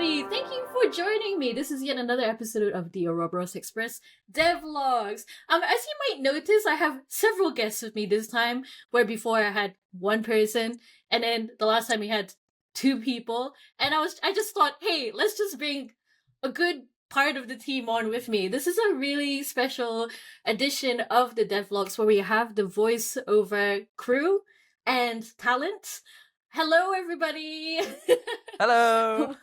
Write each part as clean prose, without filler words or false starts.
everybody! Thank you for joining me. This is yet another episode of the Ouroboros Express Devlogs. As you might notice, I have several guests with me this time, where before I had one person, and then the last time we had two people, and I just thought, hey, let's just bring a good part of the team on with me. This is a really special edition of the Devlogs where we have the voiceover crew and talent. Hello, everybody. Hello.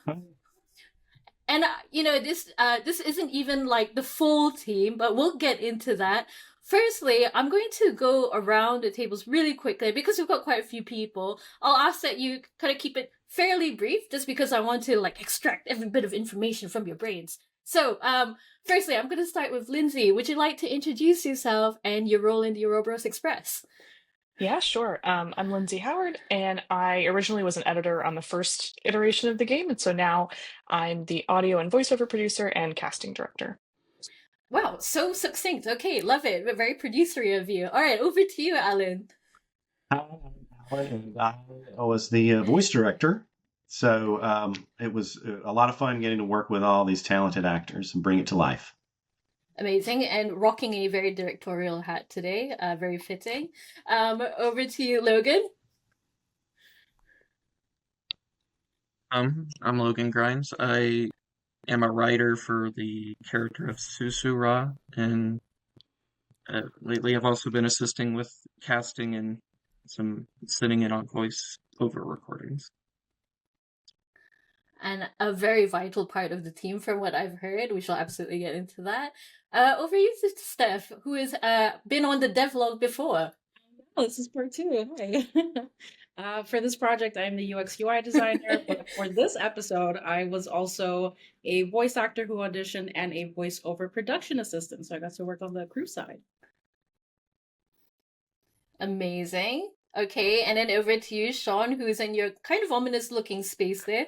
And this isn't even like the full team, but we'll get into that. Firstly, I'm going to go around the tables really quickly because we've got quite a few people. I'll ask that you kind of keep it fairly brief, just because I want to like extract every bit of information from your brains. So, firstly, I'm going to start with Lindsay. Would you like to introduce yourself and your role in the Ouroboros Express? Yeah, sure. I'm Lindsay Howard, and I originally was an editor on the first iteration of the game, and so now I'm the audio and voiceover producer and casting director. Wow, so succinct. Okay, love it. Very producery of you. All right, over to you, Alan. Hi, I'm Alan, and I was the voice director. So it was a lot of fun getting to work with all these talented actors and bring it to life. Amazing, and rocking a very directorial hat today. Very fitting. Over to you, Logan. I'm Logan Grimes. I am a writer for the character of Susura, and lately I've also been assisting with casting and some sitting in on voice over recordings. And a very vital part of the team from what I've heard. We shall absolutely get into that. Over you to Steph, who has been on the devlog before. Oh, this is part two. Hi. For this project, I'm the UX UI designer, but for this episode, I was also a voice actor who auditioned and a voiceover production assistant. So I got to work on the crew side. Amazing. Okay, and then over to you, Sean, who's in your kind of ominous looking space there.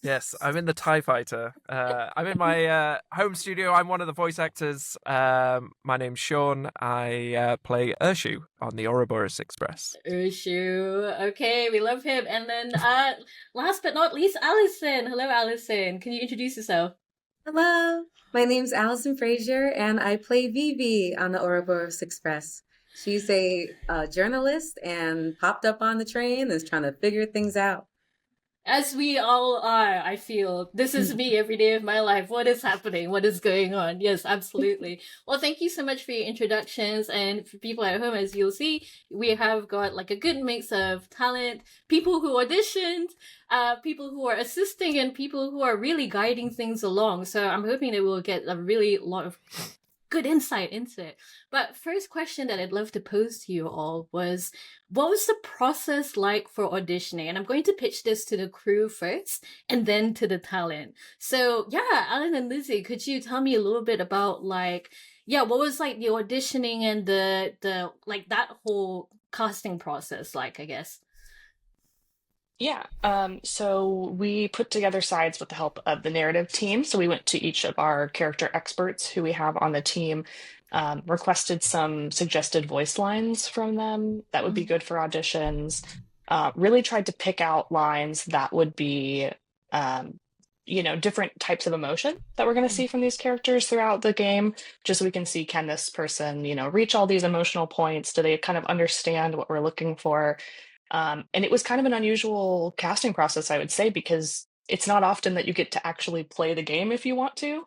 Yes, I'm in the TIE Fighter. I'm in my home studio. I'm one of the voice actors. My name's Sean. I play Urshu on the Ouroboros Express. Urshu. Okay, we love him. And then last but not least, Allison. Hello, Allison. Can you introduce yourself? Hello, my name's Allison Frazier, and I play Vivi on the Ouroboros Express. She's a journalist and popped up on the train and is trying to figure things out. As we all are, I feel. This is me every day of my life. What is happening? What is going on? Yes, absolutely. Well, thank you so much for your introductions. And for people at home, as you'll see, we have got like a good mix of talent, people who auditioned, people who are assisting, and people who are really guiding things along. So I'm hoping that we'll get a really lot of good insight into it. But first question that I'd love to pose to you all was, what was the process like for auditioning? And I'm going to pitch this to the crew first and then to the talent. So yeah, Alan and Lizzie, could you tell me a little bit about what was like the auditioning and the like that whole casting process like, I guess? Yeah, so we put together sides with the help of the narrative team. So we went to each of our character experts who we have on the team, requested some suggested voice lines from them that would be good for auditions, really tried to pick out lines that would be, different types of emotion that we're going to see from these characters throughout the game, just so we can see, can this person, reach all these emotional points? Do they kind of understand what we're looking for? And it was kind of an unusual casting process, I would say, because it's not often that you get to actually play the game if you want to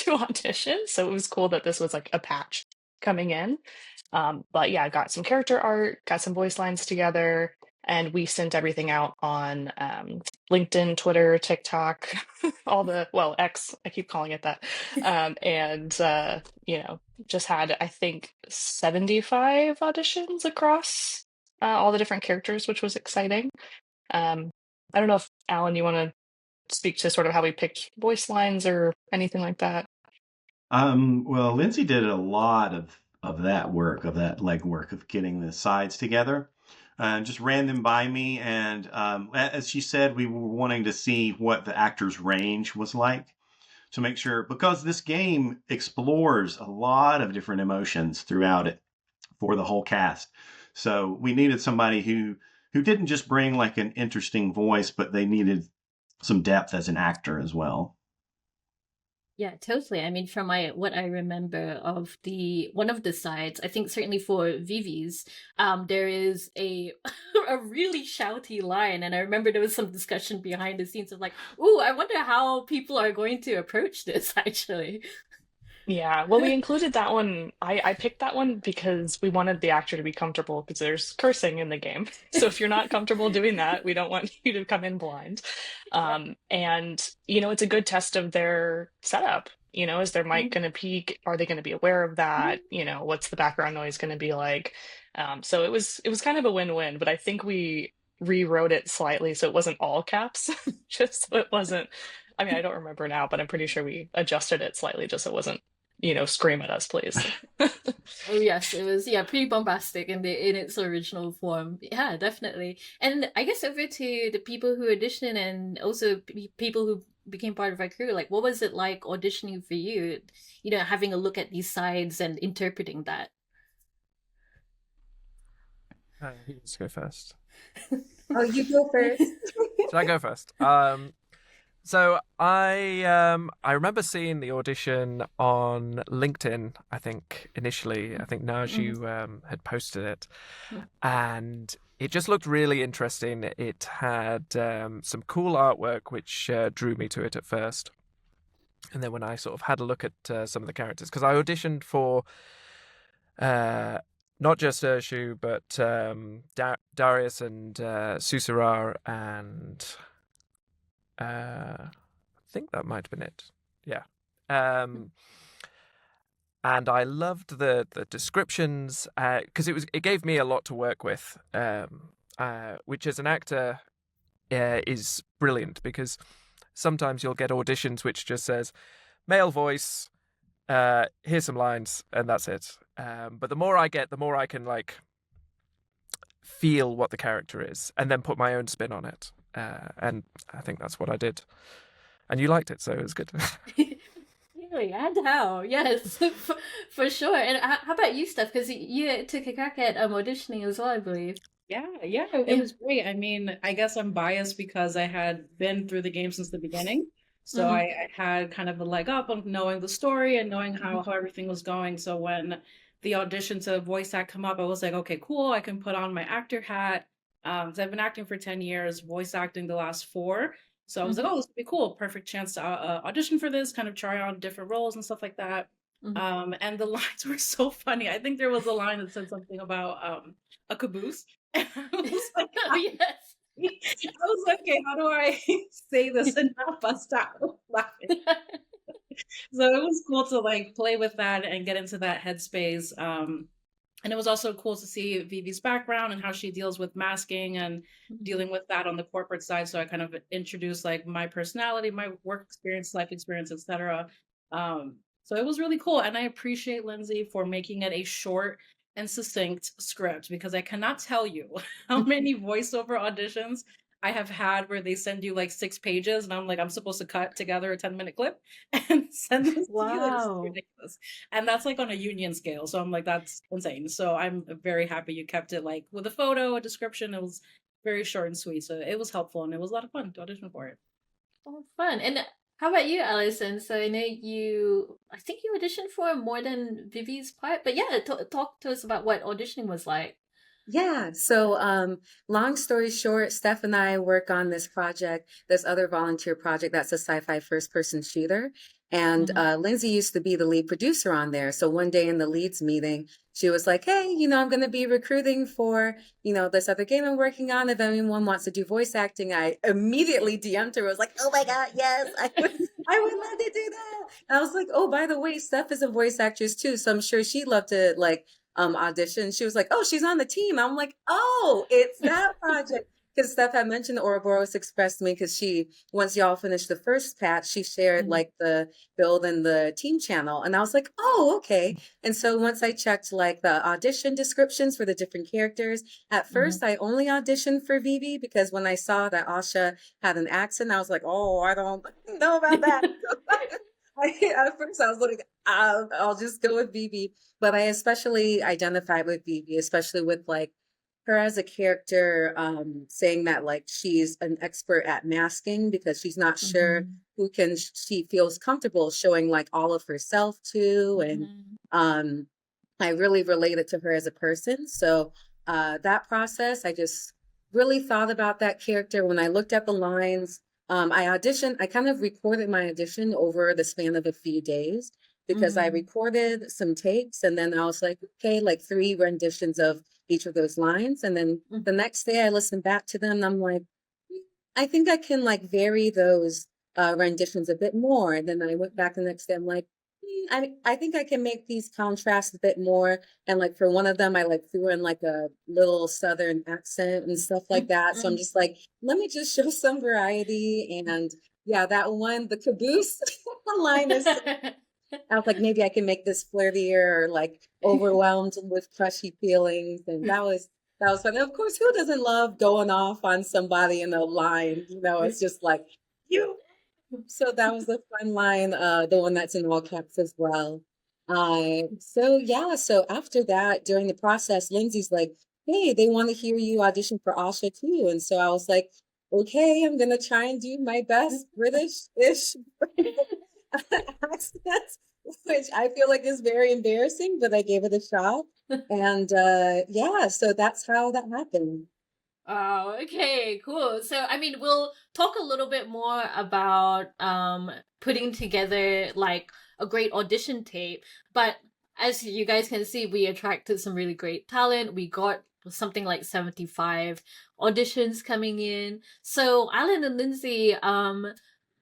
audition. So it was cool that this was like a patch coming in. But yeah, I got some character art, got some voice lines together, and we sent everything out on LinkedIn, Twitter, TikTok, X, I keep calling it that. Just had, I think, 75 auditions across all the different characters, which was exciting. I don't know if, Alan, you want to speak to sort of how we picked voice lines or anything like that? Well, Lindsay did a lot of that work, of that legwork of getting the sides together. Just ran them by me, and as she said, we were wanting to see what the actor's range was like to make sure, because this game explores a lot of different emotions throughout it for the whole cast. So we needed somebody who didn't just bring like an interesting voice, but they needed some depth as an actor as well. Yeah, totally. I mean, from what I remember of the one of the sides, I think certainly for Vivi's, there is a a really shouty line, and I remember there was some discussion behind the scenes of like, "Ooh, I wonder how people are going to approach this." Actually, Yeah, well, we included that one. I picked that one because we wanted the actor to be comfortable because there's cursing in the game. So if you're not comfortable doing that, we don't want you to come in blind. And, it's a good test of their setup. Is their mic going to peak? Are they going to be aware of that? What's the background noise going to be like? So it was kind of a win-win, but I think we rewrote it slightly so it wasn't all caps, just so it wasn't. I mean, I don't remember now, but I'm pretty sure we adjusted it slightly just so it wasn't scream at us, please. Oh yes, it was pretty bombastic in its original form. Yeah, definitely. And I guess over to the people who auditioned and also people who became part of our crew, like what was it like auditioning for you? Having a look at these sides and interpreting that. Let's go first. Oh, you go first. Should I go first? So I remember seeing the audition on LinkedIn. I think initially, Naj, you had posted it, and it just looked really interesting. It had some cool artwork which drew me to it at first, and then when I sort of had a look at some of the characters, because I auditioned for not just Urshu, but Darius and Susura and. I think that might have been it. Yeah. And I loved the descriptions because it gave me a lot to work with, which as an actor is brilliant because sometimes you'll get auditions which just says male voice, here's some lines, and that's it. But the more I get, the more I can like feel what the character is and then put my own spin on it. And I think that's what I did. And you liked it, so it was good. Really, and how? Yes, for sure. And how about you, Steph? Because you took a crack at auditioning as well, I believe. Yeah, it was great. I mean, I guess I'm biased because I had been through the game since the beginning. So I had kind of a leg up on knowing the story and knowing how everything was going. So when the audition to voice act come up, I was like, okay, cool. I can put on my actor hat. So I've been acting for 10 years, voice acting the last 4. So I was like, oh, this would be cool. Perfect chance to audition for this, kind of try on different roles and stuff like that. And the lines were so funny. I think there was a line that said something about a caboose. And I was like, Oh, yes. I was like, okay, how do I say this and not bust out laughing? So it was cool to like play with that and get into that headspace. And it was also cool to see Vivi's background and how she deals with masking and dealing with that on the corporate side. So I kind of introduced like my personality, my work experience, life experience, etc. So it was really cool. And I appreciate Lindsay for making it a short and succinct script because I cannot tell you how many voiceover auditions I have had where they send you like 6 pages and I'm like, I'm supposed to cut together a 10-minute clip and send this to you. It's ridiculous. And that's like on a union scale. So I'm like, that's insane. So I'm very happy you kept it like with a photo, a description. It was very short and sweet. So it was helpful and it was a lot of fun to audition for it. Oh, fun. And how about you, Alison? So I know I think you auditioned for more than Vivi's part, but yeah, talk to us about what auditioning was like. Yeah. So, long story short, Steph and I work on this project, this other volunteer project that's a sci-fi first-person shooter. And Lindsay used to be the lead producer on there. So one day in the leads meeting, she was like, hey, I'm going to be recruiting for, this other game I'm working on. If anyone wants to do voice acting, I immediately DM'd her. I was like, oh my God, yes, I would love to do that. And I was like, oh, by the way, Steph is a voice actress too. So I'm sure she'd love to audition. She was like, oh, she's on the team. I'm like, oh, it's that project. Because Steph had mentioned the Ouroboros Express to me because once y'all finished the first patch, she shared like the build in the team channel. And I was like, oh, okay. And so once I checked like the audition descriptions for the different characters, at first I only auditioned for Vivi because when I saw that Asha had an accent, I was like, oh, I don't know about that. At first I was like, I'll just go with Vivi. But I especially identified with Vivi, especially with like her as a character, saying that like she's an expert at masking because she's not sure Mhm. who can she feels comfortable showing like all of herself to, and Mhm. I really related to her as a person. So that process, I just really thought about that character when I looked at the lines. I kind of recorded my audition over the span of a few days because I Mhm. recorded some takes and then I was like, okay, like 3 renditions of each of those lines. And then the Mhm. next day I listened back to them and I'm like, I think I can like vary those renditions a bit more. And then I went back the next day. I'm like, I think I can make these contrasts a bit more. And like for one of them, I like threw in like a little Southern accent and stuff like that. So I'm Mhm. just like, let me just show some variety. And yeah, that one, the caboose line is. I was like, maybe I can make this flirtier or like overwhelmed with crushy feelings. And that was fun. And of course, who doesn't love going off on somebody in a line? You know, it's just like you. So that was a fun line, the one that's in all caps as well. So yeah, so after that, during the process, Lindsay's like, hey, they want to hear you audition for Asha too. And so I was like, okay, I'm gonna try and do my best British-ish accent, which I feel like is very embarrassing, but I gave it a shot. And yeah, so that's how that happened. Oh, okay, cool. So, I mean, we'll talk a little bit more about putting together like a great audition tape, but as you guys can see, we attracted some really great talent. We got something like 75 auditions coming in. So, Alan and Lindsay,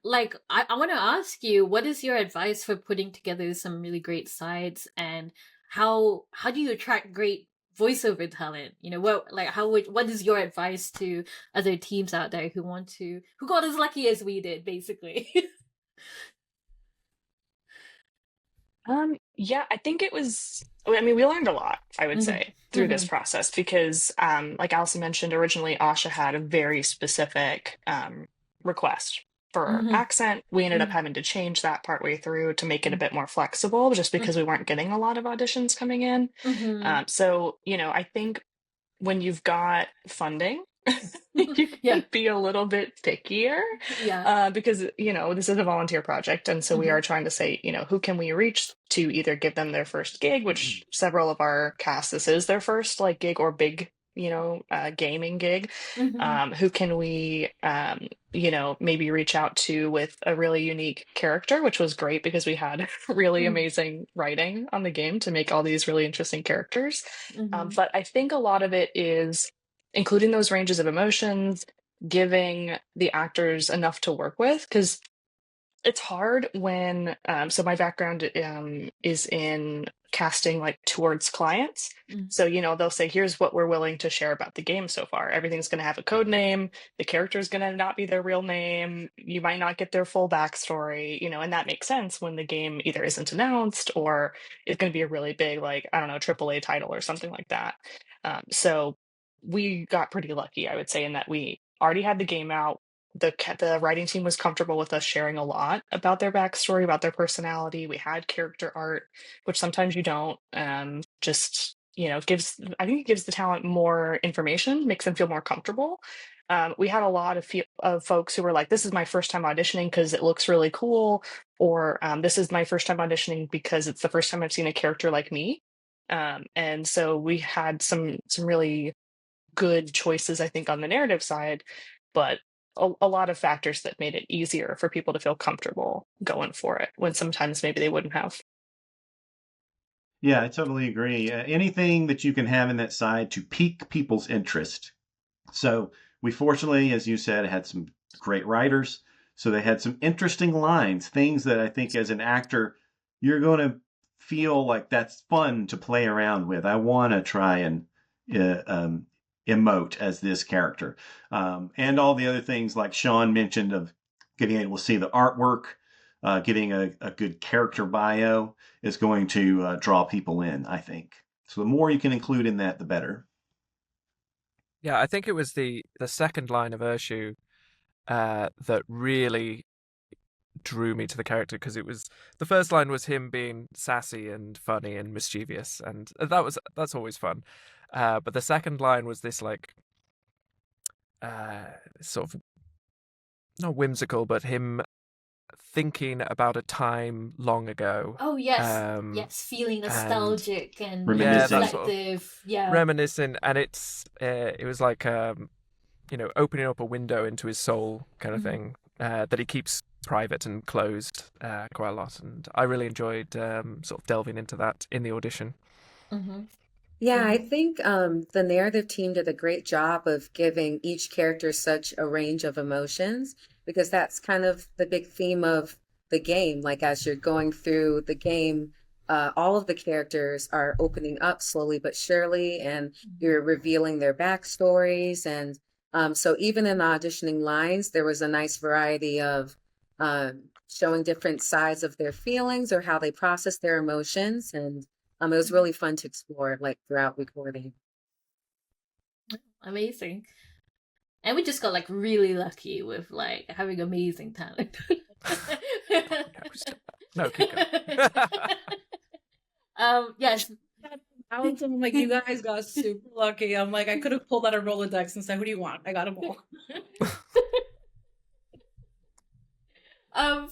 like I want to ask you, what is your advice for putting together some really great sides, and how do you attract great voiceover talent? You know, what is your advice to other teams out there who got as lucky as we did, basically? Yeah, I think it was, I mean, we learned a lot, I would Mhm. say, through this Mhm. process because, like Allison mentioned, originally Asha had a very specific request for Mhm. accent. We ended up Mhm. having to change that partway through to make it a bit more flexible just because we weren't getting a lot of auditions coming in. Mhm. So, I think when you've got funding, you Yeah. can be a little bit pickier Yeah. because, this is a volunteer project. And so we Mhm. are trying to say, who can we reach to either give them their first gig, which several of our cast, this is their first like gig or big, gaming gig. Mhm. Who can we, maybe reach out to with a really unique character, which was great because we had really Mhm. amazing writing on the game to make all these really interesting characters. Mhm. But I think a lot of it is including those ranges of emotions, giving the actors enough to work with, because it's hard when so my background is in casting like towards clients. Mhm. So they'll say, here's what we're willing to share about the game so far. Everything's going to have a code name, the character is going to not be their real name, you might not get their full backstory, and that makes sense when the game either isn't announced or it's going to be a really big, like, I don't know, AAA title or something like that. So we got pretty lucky, I would say, in that we already had the game out. The writing team was comfortable with us sharing a lot about their backstory, about their personality. We had character art, which sometimes you don't. Just gives, I think it gives the talent more information, makes them feel more comfortable. We had a lot of folks who were like, "This is my first time auditioning because it looks really cool," or "This is my first time auditioning because it's the first time I've seen a character like me." And so we had some really good choices, I think, on the narrative side, but a lot of factors that made it easier for people to feel comfortable going for it when sometimes maybe they wouldn't have. Yeah, I totally agree. Anything that you can have in that side to pique people's interest. So we fortunately, as you said, had some great writers. So they had some interesting lines, things that I think as an actor, you're going to feel like that's fun to play around with. I want to try and emote as this character. And all the other things like Sean mentioned of getting able to see the artwork, getting a good character bio is going to draw people in, I think. So the more you can include in that, the better. Yeah, I think it was the second line of Urshu that really drew me to the character, because it was, the first line was him being sassy and funny and mischievous, and that's always fun. But the second line was this like sort of not whimsical, but him thinking about a time long ago. Oh yes, And feeling nostalgic and yeah, Reminiscing. that sort of reflective. Yeah. reminiscing, and it was like opening up a window into his soul kind of thing that he keeps private and closed quite a lot, and I really enjoyed sort of delving into that in the audition. Mm-hmm. Yeah, I think the narrative team did a great job of giving each character such a range of emotions because that's kind of the big theme of the game. Like as you're going through the game, all of the characters are opening up slowly but surely, and you're revealing their backstories. And so even in the auditioning lines, there was a nice variety of showing different sides of their feelings or how they process their emotions. And it was really fun to explore like throughout recording. Amazing. And we just got like really lucky with like having amazing talent. No, keep going. Yes. I'm like, you guys got super lucky. I'm like, I could have pulled out a Rolodex and said, who do you want? I got them all.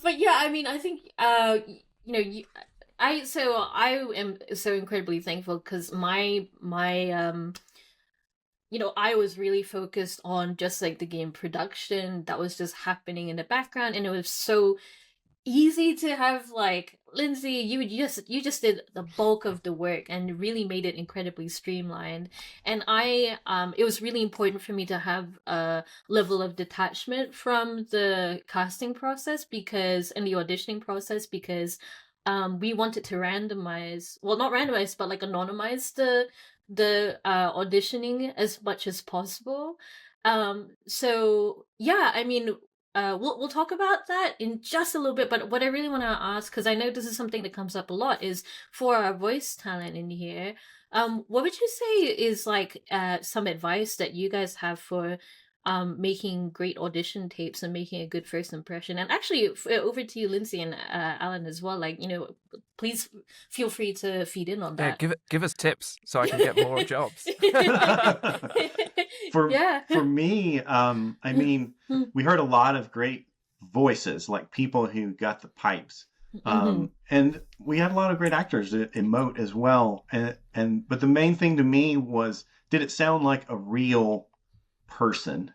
But yeah, I mean, I think I am so incredibly thankful because I was really focused on just like the game production that was just happening in the background, and it was so easy to have like Lindsay, you just did the bulk of the work and really made it incredibly streamlined. And it was really important for me to have a level of detachment from the casting process and the auditioning process because we wanted to not randomize, but like anonymize the auditioning as much as possible. So yeah, I mean, we'll talk about that in just a little bit, but what I really want to ask, because I know this is something that comes up a lot, is for our voice talent in here, what would you say is like some advice that you guys have for making great audition tapes and making a good first impression? And actually, over to you, Lindsay and Alan as well. Like, please feel free to feed in on Yeah, that. give us tips so I can get more jobs. For Yeah. for me, I mean, we heard a lot of great voices, like people who got the pipes, and we had a lot of great actors that emote as well. But the main thing to me was, did it sound like a real person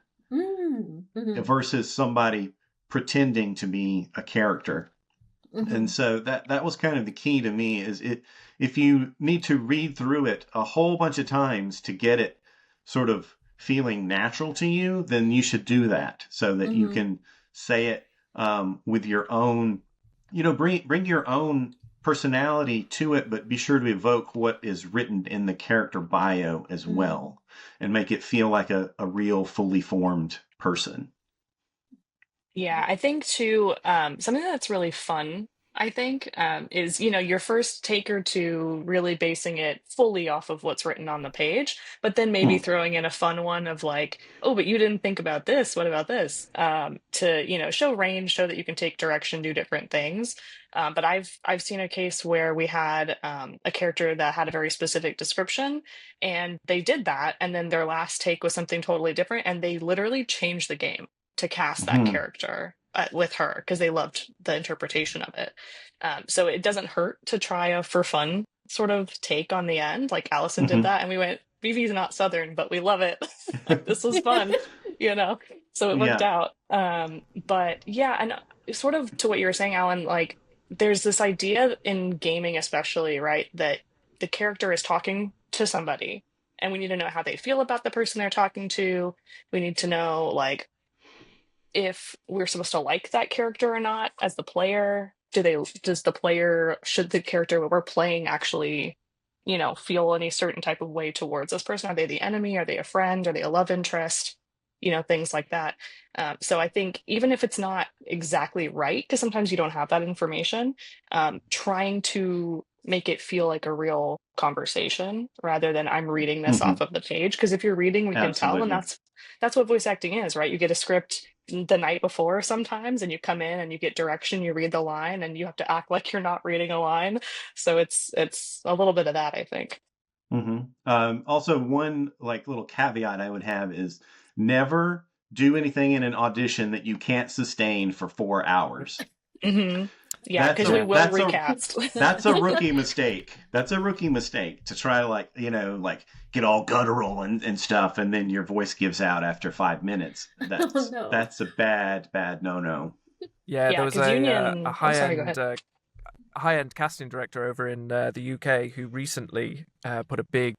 versus somebody pretending to be a character? And so that was kind of the key to me. If you need to read through it a whole bunch of times to get it sort of feeling natural to you, then you should do that so that you can say it with your own, bring your own personality to it, but be sure to evoke what is written in the character bio as well, and make it feel like a real fully formed person. Yeah, I think too, something that's really fun, I think, is, your first take or two really basing it fully off of what's written on the page, but then maybe throwing in a fun one of like, oh, but you didn't think about this. What about this? To, show range, show that you can take direction, do different things. But I've seen a case where we had a character that had a very specific description, and they did that, and then their last take was something totally different, and they literally changed the game to cast that character with her because they loved the interpretation of it. So it doesn't hurt to try a for fun sort of take on the end. Like Allison did that, and we went, Vivi's not Southern, but we love it. Like, this was fun, so it worked out. But yeah, and sort of to what you were saying, Alan, like there's this idea in gaming especially, right, that the character is talking to somebody and we need to know how they feel about the person they're talking to. We need to know like if we're supposed to like that character or not as the player. Should the character we're playing actually, feel any certain type of way towards this person? Are they the enemy? Are they a friend? Are they a love interest? Things like that. So I think even if it's not exactly right, because sometimes you don't have that information, trying to make it feel like a real conversation rather than I'm reading this off of the page. Because if you're reading, we can tell, and that's what voice acting is, right? You get a script the night before sometimes, and you come in and you get direction, you read the line, and you have to act like you're not reading a line. So it's a little bit of that, I think. Also, one like little caveat I would have is never do anything in an audition that you can't sustain for 4 hours. Yeah, That's because we a Yeah. will recast. that's a rookie mistake. That's a rookie mistake to try to like get all guttural and stuff, and then your voice gives out after 5 minutes. Oh no. That's a bad no. Yeah, there Yeah, was because a Union. Oh, sorry. Go ahead. high-end casting director over in the UK who recently put a big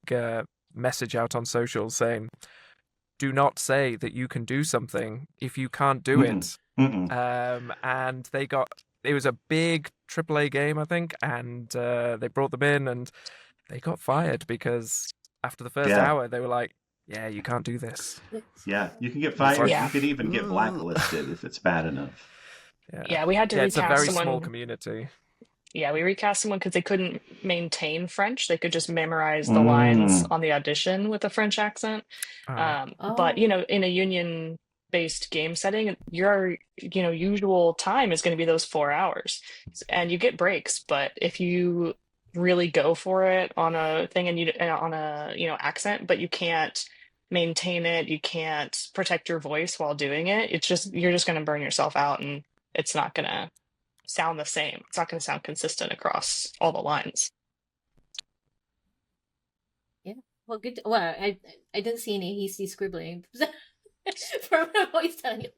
message out on social saying, "Do not say that you can do something if you can't do it." And it was a big AAA game, I think, and they brought them in and they got fired because after the first Yeah. hour they were like, "Yeah, you can't do this." Yeah, you can get It's like, fired. Yeah. You could even get blacklisted if it's bad enough. Yeah, we had to Yeah, it's a recast very small someone. community. Yeah, we recast someone because they couldn't maintain French. They could just memorize the lines on the audition with a French accent. But Oh. in a union-based game setting, your usual time is going to be those 4 hours, and you get breaks. But if you really go for it on a thing and you on a accent, but you can't maintain it, you can't protect your voice while doing it, you're just going to burn yourself out, and it's not going to sound the same. It's not going to sound consistent across all the lines. Yeah. Well, good. Well, I didn't see any hasty scribbling from what he's telling you.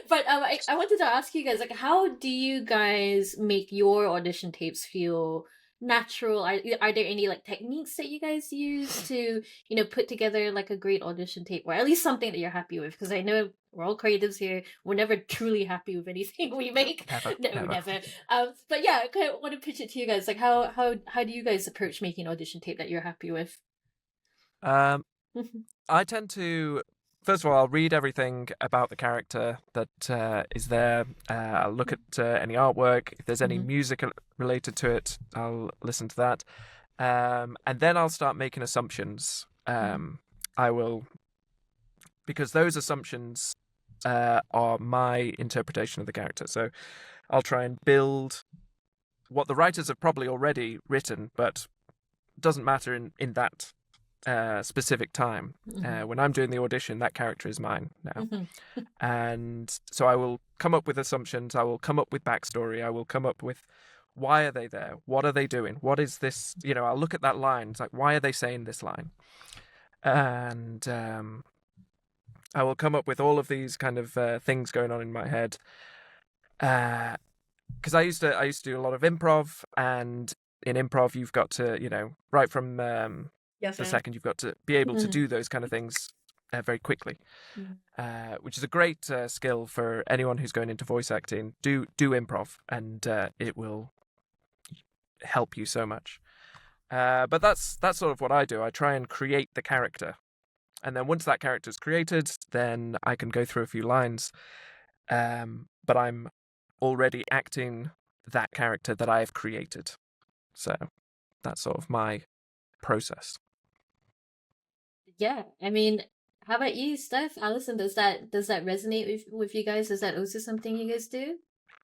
But I wanted to ask you guys, like, how do you guys make your audition tapes feel natural? Are there any like techniques that you guys use to put together like a great audition tape, or at least something that you're happy with? Because I know we're all creatives here. We're never truly happy with anything we make. Never. But yeah, I kind of want to pitch it to you guys. Like, how do you guys approach making an audition tape that you're happy with? I tend to, first of all, I'll read everything about the character that is there. I'll look at any artwork. If there's any music related to it, I'll listen to that. And then I'll start making assumptions. I will, because those assumptions are my interpretation of the character. So I'll try and build what the writers have probably already written, but doesn't matter in that specific time. When I'm doing the audition, that character is mine now. And so I will come up with assumptions, I will come up with backstory, I will come up with why are they there? What are they doing? What is this? I'll look at that line. It's like, why are they saying this line? And I will come up with all of these kind of things going on in my head. Because I used to do a lot of improv, and in improv you've got to, right from the second, you've got to be able to do those kind of things very quickly, which is a great skill for anyone who's going into voice acting. Do improv, and it will help you so much. But that's sort of what I do. I try and create the character, and then once that character's created, then I can go through a few lines. But I'm already acting that character that I have created, so that's sort of my process. Yeah, I mean, how about you, Steph? Allison, does that resonate with you guys? Is that also something you guys do?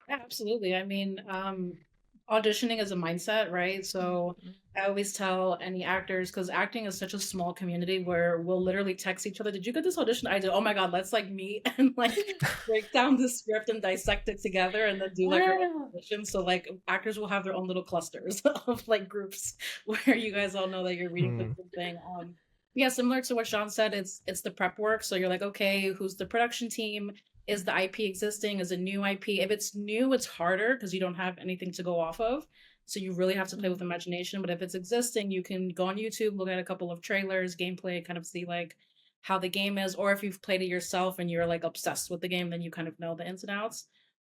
Yeah, absolutely. I mean, auditioning is a mindset, right? So I always tell any actors, because acting is such a small community where we'll literally text each other, did you get this audition? I did. Oh my God, let's like meet and like break down the script and dissect it together and then do like our own audition. So like actors will have their own little clusters of like groups where you guys all know that you're reading the same thing. Yeah, similar to what Sean said, it's the prep work. So you're like, okay, who's the production team? Is the IP existing? Is it new IP? If it's new, it's harder because you don't have anything to go off of. So you really have to play with imagination. But if it's existing, you can go on YouTube, look at a couple of trailers, gameplay, kind of see like how the game is. Or if you've played it yourself and you're like obsessed with the game, then you kind of know the ins and outs.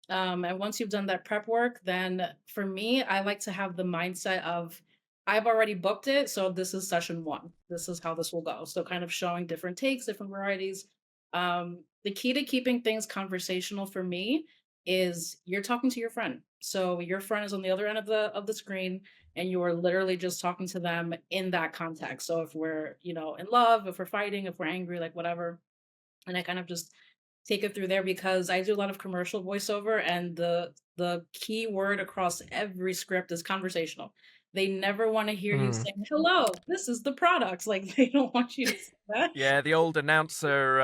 And once you've done that prep work, then for me, I like to have the mindset of I've already booked it, so this is session 1. This is how this will go. So kind of showing different takes, different varieties. The key to keeping things conversational for me is you're talking to your friend. So your friend is on the other end of the screen, and you are literally just talking to them in that context. So if we're in love, if we're fighting, if we're angry, like whatever, and I kind of just take it through there because I do a lot of commercial voiceover, and the key word across every script is conversational. they never want to hear you Mm. saying, "Hello, this is the product." Like they don't want you to say that. Yeah, the old announcer,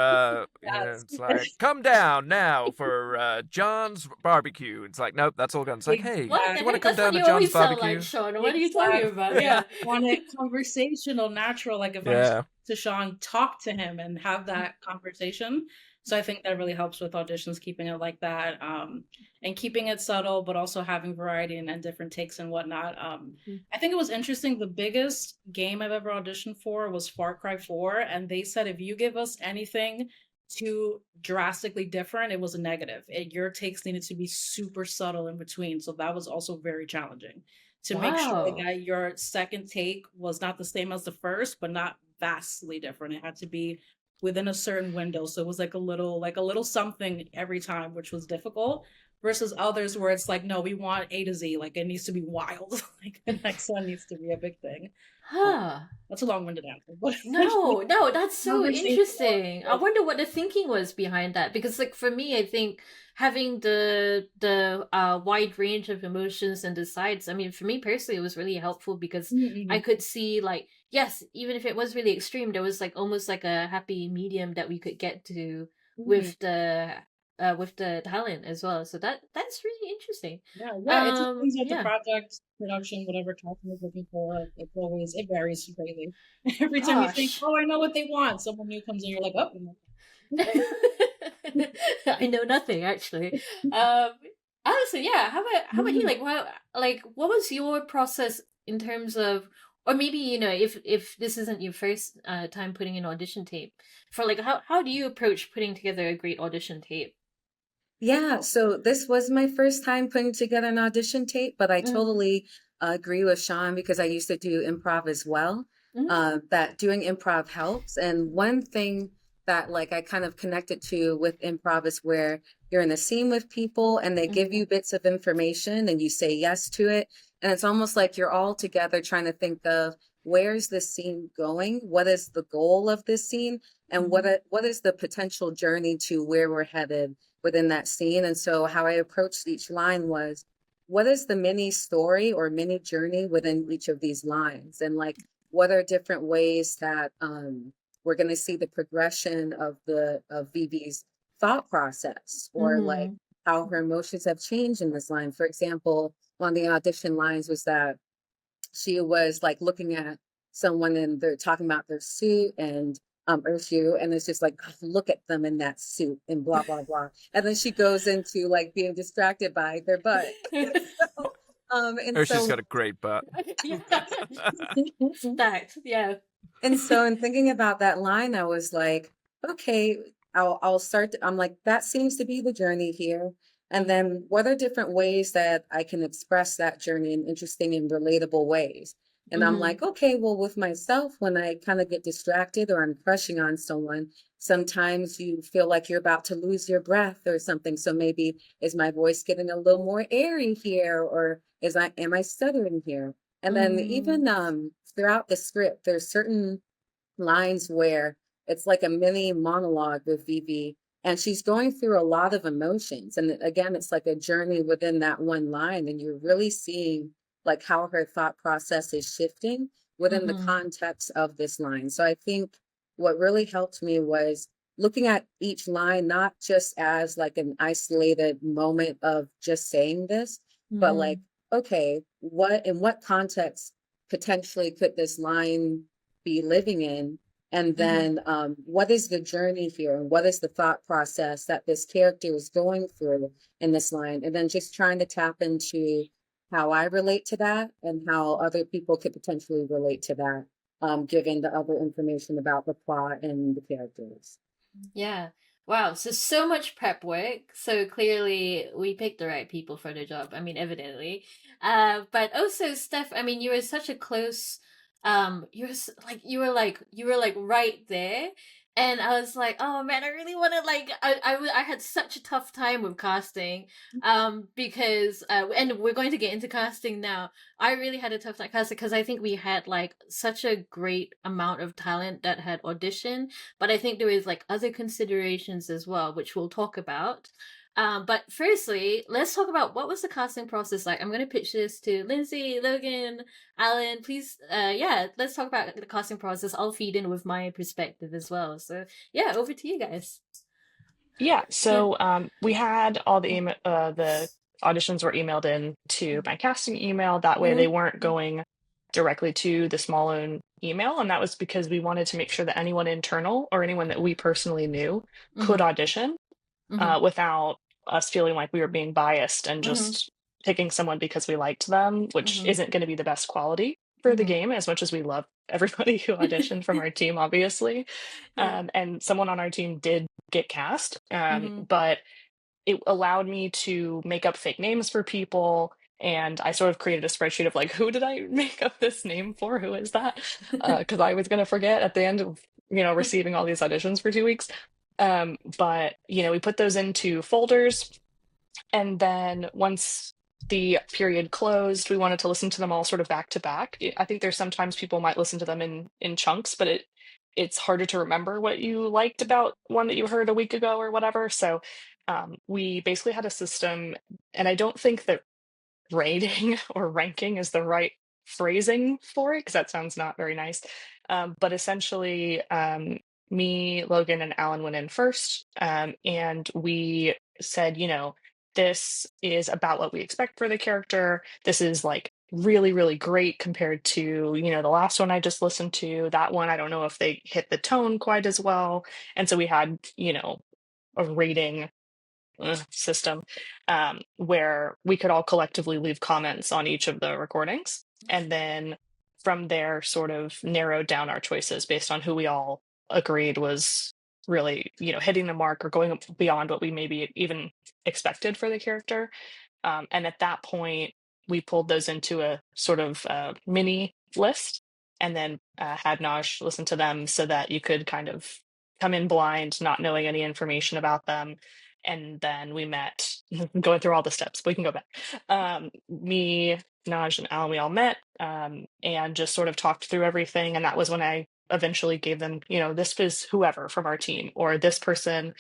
Yes. it's like, come down now for John's barbecue. It's like, nope, that's all gone. It's like, hey, do What the you want to heck? come That's what down to you John's always sound barbecue? like, Sean. What are you talking about? Exactly. Yeah. I want it conversational, natural. Like if I'm Yeah. to Sean, talk to him and have that conversation. So I think that really helps with auditions, keeping it like that, and keeping it subtle, but also having variety and different takes and whatnot. I think it was interesting. The biggest game I've ever auditioned for was Far Cry 4, and they said if you give us anything too drastically different, it was a negative. Your takes needed to be super subtle in between, so that was also very challenging to make sure Wow. that your second take was not the same as the first, but not vastly different. It had to be within a certain window. So it was like a little something every time, which was difficult. Versus others where it's like, no, we want A to Z. Like it needs to be wild. Like the next one needs to be a big thing. Huh. That's a long-winded answer. But No, that's so conversation interesting. I was- wonder what the thinking was behind that because like for me, I think having the wide range of emotions and the sides, I mean, for me personally, it was really helpful because I Mhm. could see like, yes, even if it was really extreme, there was like almost like a happy medium that we could get to Mhm. with the talent as well. So that's really interesting. Yeah. It just brings out the Yeah. project, production, whatever casting is looking for. It varies greatly. Every time you think, Gosh. oh, I know what they want, someone new comes in, you're like, oh. I know nothing actually. Honestly, yeah. How about you? Like what was your process in terms of, or maybe if this isn't your first time putting in audition tape, for like how do you approach putting together a great audition tape? Yeah, so this was my first time putting together an audition tape, but I Mm, totally agree with Sean because I used to do improv as well. mm, That doing improv helps. And one thing that like I kind of connected to with improv is where you're in a scene with people and they give mm, you bits of information and you say yes to it. And it's almost like you're all together trying to think of where's this scene going? What is the goal of this scene? And what is the potential journey to where we're headed within that scene? And so how I approached each line was, what is the mini story or mini journey within each of these lines? And like, what are different ways that we're going to see the progression of Vivi's thought process, or like mm, how her emotions have changed in this line. For example, one of the audition lines was that she was like looking at someone and they're talking about their suit and issue, and it's just like, "God, look at them in that suit and blah blah blah," and then she goes into like being distracted by their butt. So, and Urshi's so got a great butt. yeah. Stacked. Yeah. And so in thinking about that line, I was like, okay, I'll start. I'm like, that seems to be the journey here. And then what are different ways that I can express that journey in interesting and relatable ways? And I'm Mm-hmm. like, okay, well, with myself, when I kind of get distracted or I'm crushing on someone, sometimes you feel like you're about to lose your breath or something. So maybe is my voice getting a little more airy here, or am I stuttering here? And then Mm-hmm. even throughout the script, there's certain lines where it's like a mini monologue with Vivi, and she's going through a lot of emotions. And again, it's like a journey within that one line, and you're really seeing like how her thought process is shifting within the Mm-hmm. context of this line. So I think what really helped me was looking at each line not just as like an isolated moment of just saying this, but like, okay, what in what context potentially could this line be living in? And Mm-hmm. then what is the journey here? And what is the thought process that this character is going through in this line? And then just trying to tap into how I relate to that and how other people could potentially relate to that, given the other information about the plot and the characters. Yeah. Wow. So much prep work. So clearly we picked the right people for the job. I mean, evidently. But also Steph, I mean, you were such a close, you were like right there. And I was like, oh man, I really want to like, I had such a tough time with casting, because, and we're going to get into casting now. I really had a tough time casting because I think we had like such a great amount of talent that had auditioned, but I think there is like other considerations as well, which we'll talk about. But firstly, let's talk about what was the casting process like. I'm going to pitch this to Lindsay, Logan, Alan. Please, let's talk about the casting process. I'll feed in with my perspective as well. So yeah, over to you guys. Yeah, so we had all the auditions were emailed in to my casting email. That way they weren't going directly to the small own email, and that was because we wanted to make sure that anyone internal or anyone that we personally knew could audition without us feeling like we were being biased and just picking someone because we liked them, which isn't going to be the best quality for the game, as much as we love everybody who auditioned from our team, obviously. And someone on our team did get cast, but it allowed me to make up fake names for people. And I sort of created a spreadsheet of like, who did I make up this name for? Who is that? Because I was going to forget at the end of, receiving all these auditions for 2 weeks. But, we put those into folders. And then once the period closed, we wanted to listen to them all sort of back to back. I think there's sometimes people might listen to them in chunks, but it's harder to remember what you liked about one that you heard a week ago or whatever. So we basically had a system, and I don't think that rating or ranking is the right phrasing for it, because that sounds not very nice. But essentially, me, Logan, and Alan went in first, and we said, this is about what we expect for the character. This is like really, really great compared to, the last one I just listened to. That one, I don't know if they hit the tone quite as well. And so we had, a rating system where we could all collectively leave comments on each of the recordings. And then from there, sort of narrowed down our choices based on who we all agreed was really, hitting the mark or going beyond what we maybe even expected for the character. And at that point, we pulled those into a sort of mini list, and then had Naj listen to them so that you could kind of come in blind, not knowing any information about them. And then we met, going through all the steps, we can go back. Me, Naj, and Alan, we all met and just sort of talked through everything. And that was when I eventually gave them, this was whoever from our team, or this person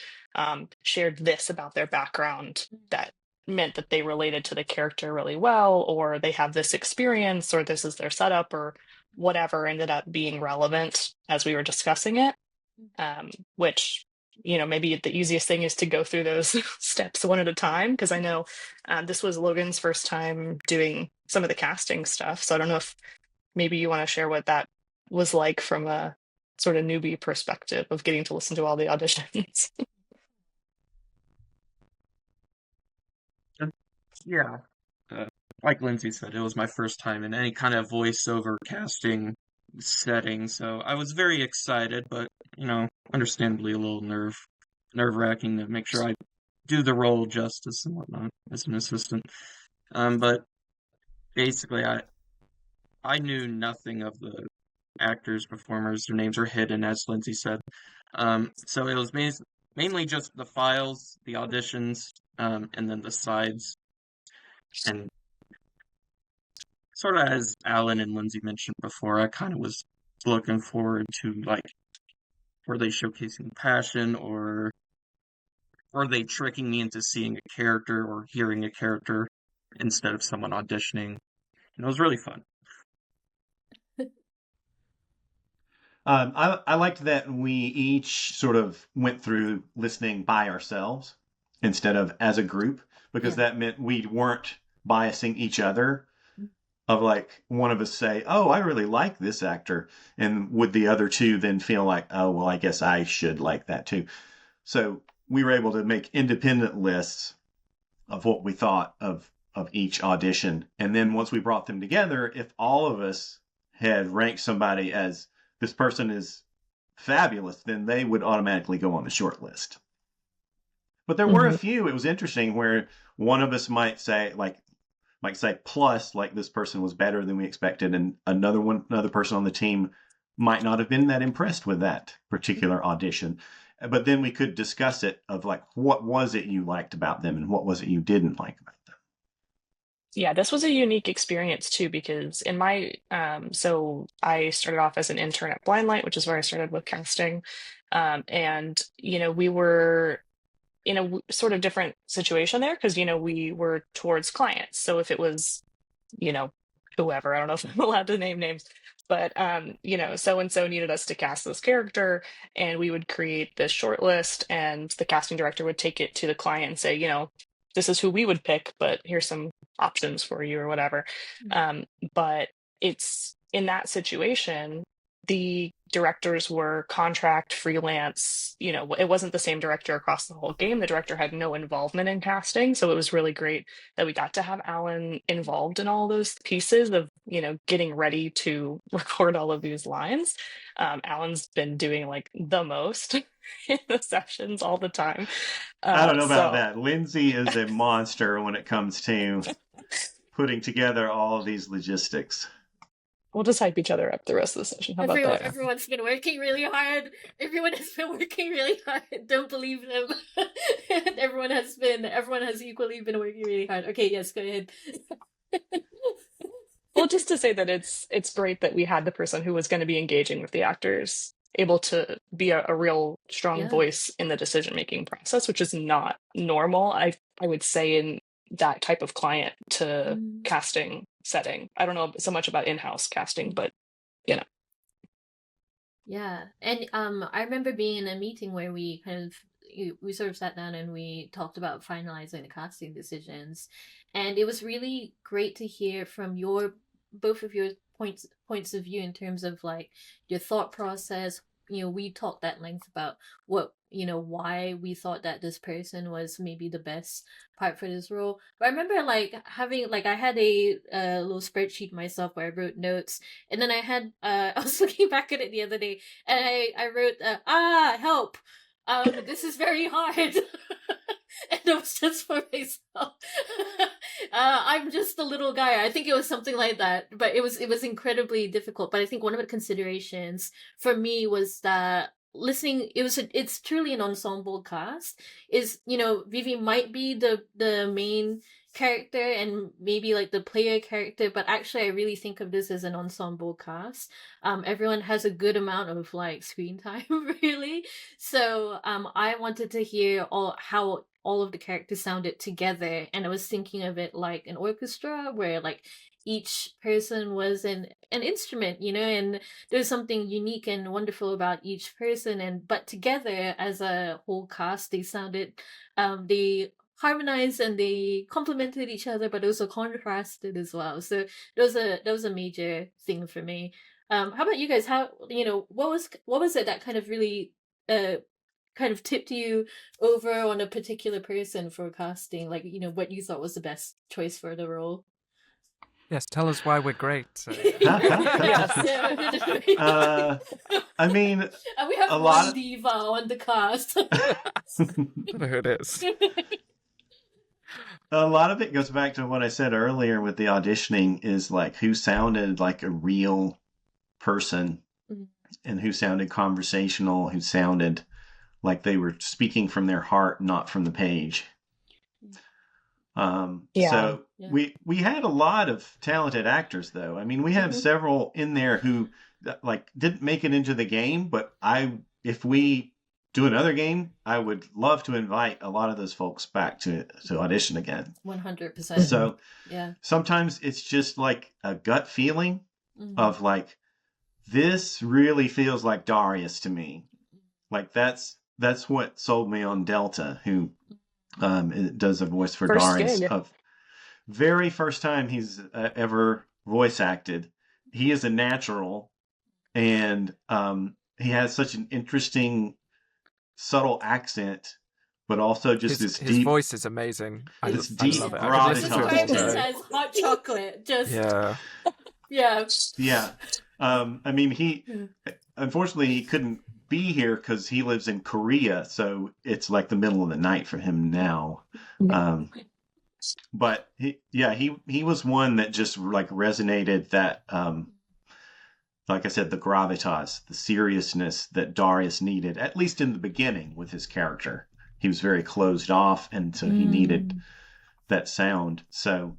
shared this about their background that meant that they related to the character really well, or they have this experience, or this is their setup, or whatever ended up being relevant as we were discussing it. Which, maybe the easiest thing is to go through those steps one at a time, because I know this was Logan's first time doing some of the casting stuff. So I don't know if maybe you want to share what that was like from a sort of newbie perspective of getting to listen to all the auditions. Yeah. Like Lindsay said, it was my first time in any kind of voiceover casting setting, so I was very excited, but, understandably a little nerve-wracking to make sure I do the role justice and whatnot as an assistant. But basically, I knew nothing of the actors, performers. Their names are hidden, as Lindsay said. So it was mainly just the files, the auditions, and then the sides. And sort of as Alan and Lindsay mentioned before, I kind of was looking forward to, like, were they showcasing passion, or were they tricking me into seeing a character or hearing a character instead of someone auditioning? And it was really fun. I liked that we each sort of went through listening by ourselves instead of as a group, because that meant we weren't biasing each other. Of like one of us say, "Oh, I really like this actor," and would the other two then feel like, "Oh, well, I guess I should like that too." So we were able to make independent lists of what we thought of each audition, and then once we brought them together, if all of us had ranked somebody as this person is fabulous, then they would automatically go on the short list. But there were a few, it was interesting, where one of us might say plus, like, this person was better than we expected, and another person on the team might not have been that impressed with that particular audition. But then we could discuss it of like, what was it you liked about them and what was it you didn't like about them. Yeah, this was a unique experience too, because in my so I started off as an intern at Blindlight, which is where I started with casting. And we were in a sort of different situation there because, we were towards clients. So if it was, whoever, I don't know if I'm allowed to name names, but, so and so needed us to cast this character, and we would create this short list, and the casting director would take it to the client and say, this is who we would pick, but here's some options for you or whatever. But it's in that situation, the directors were contract freelance. It wasn't the same director across the whole game. The director had no involvement in casting, so it was really great that we got to have Alan involved in all those pieces of getting ready to record all of these lines. Alan's been doing like the most in the sessions all the time. I don't know about that. Lindsay is a monster when it comes to putting together all of these logistics. We'll just hype each other up the rest of the session. How about that? Everyone's been working really hard. Everyone has been working really hard. Don't believe them. Everyone has equally been working really hard. Okay, yes, go ahead. Well, just to say that it's great that we had the person who was going to be engaging with the actors able to be a real strong voice in the decision-making process, which is not normal, I would say, in that type of client to casting setting. I don't know so much about in-house casting, but Yeah, and I remember being in a meeting where we sort of sat down and we talked about finalizing the casting decisions, and it was really great to hear from both of your points of view in terms of like your thought process. We talked at length about why we thought that this person was maybe the best part for this role. But I remember I had a little spreadsheet myself where I wrote notes, and then I was looking back at it the other day, and I wrote help, this is very hard. And it was just for myself. I'm just a little guy. I think it was something like that, but it was incredibly difficult. But I think one of the considerations for me was that listening, it's truly an ensemble cast. Vivi might be the main character and maybe like the player character, but actually I really think of this as an ensemble cast. Everyone has a good amount of like screen time, really. So I wanted to hear how all of the characters sounded together, and I was thinking of it like an orchestra where like each person was an instrument, and there's something unique and wonderful about each person, but together as a whole cast they sounded they harmonized and they complemented each other, but also contrasted as well. So that was a major thing for me. How about you guys? How what was it that kind of really kind of tipped you over on a particular person for casting, like what you thought was the best choice for the role? Yes, tell us why we're great. I mean, we have one diva on the cast. I don't know who it is. A lot of it goes back to what I said earlier with the auditioning, is like who sounded like a real person and who sounded conversational, who sounded like they were speaking from their heart, not from the page. So we had a lot of talented actors, though. I mean, we have several in there who like didn't make it into the game, but if we do another game, I would love to invite a lot of those folks back to audition again. 100%. So sometimes it's just like a gut feeling of like, this really feels like Darius to me. Like that's what sold me on Delta, who does a voice for Darius. Of very first time he's ever voice acted. He is a natural, and he has such an interesting, subtle accent, but also just his deep voice is amazing. This deep gravitas. As hot chocolate, just yeah. I mean, he unfortunately he couldn't be here because he lives in Korea, so it's like the middle of the night for him now. But he was one that just like resonated, that like I said, the gravitas, the seriousness that Darius needed, at least in the beginning with his character. He was very closed off, and so he needed that sound. So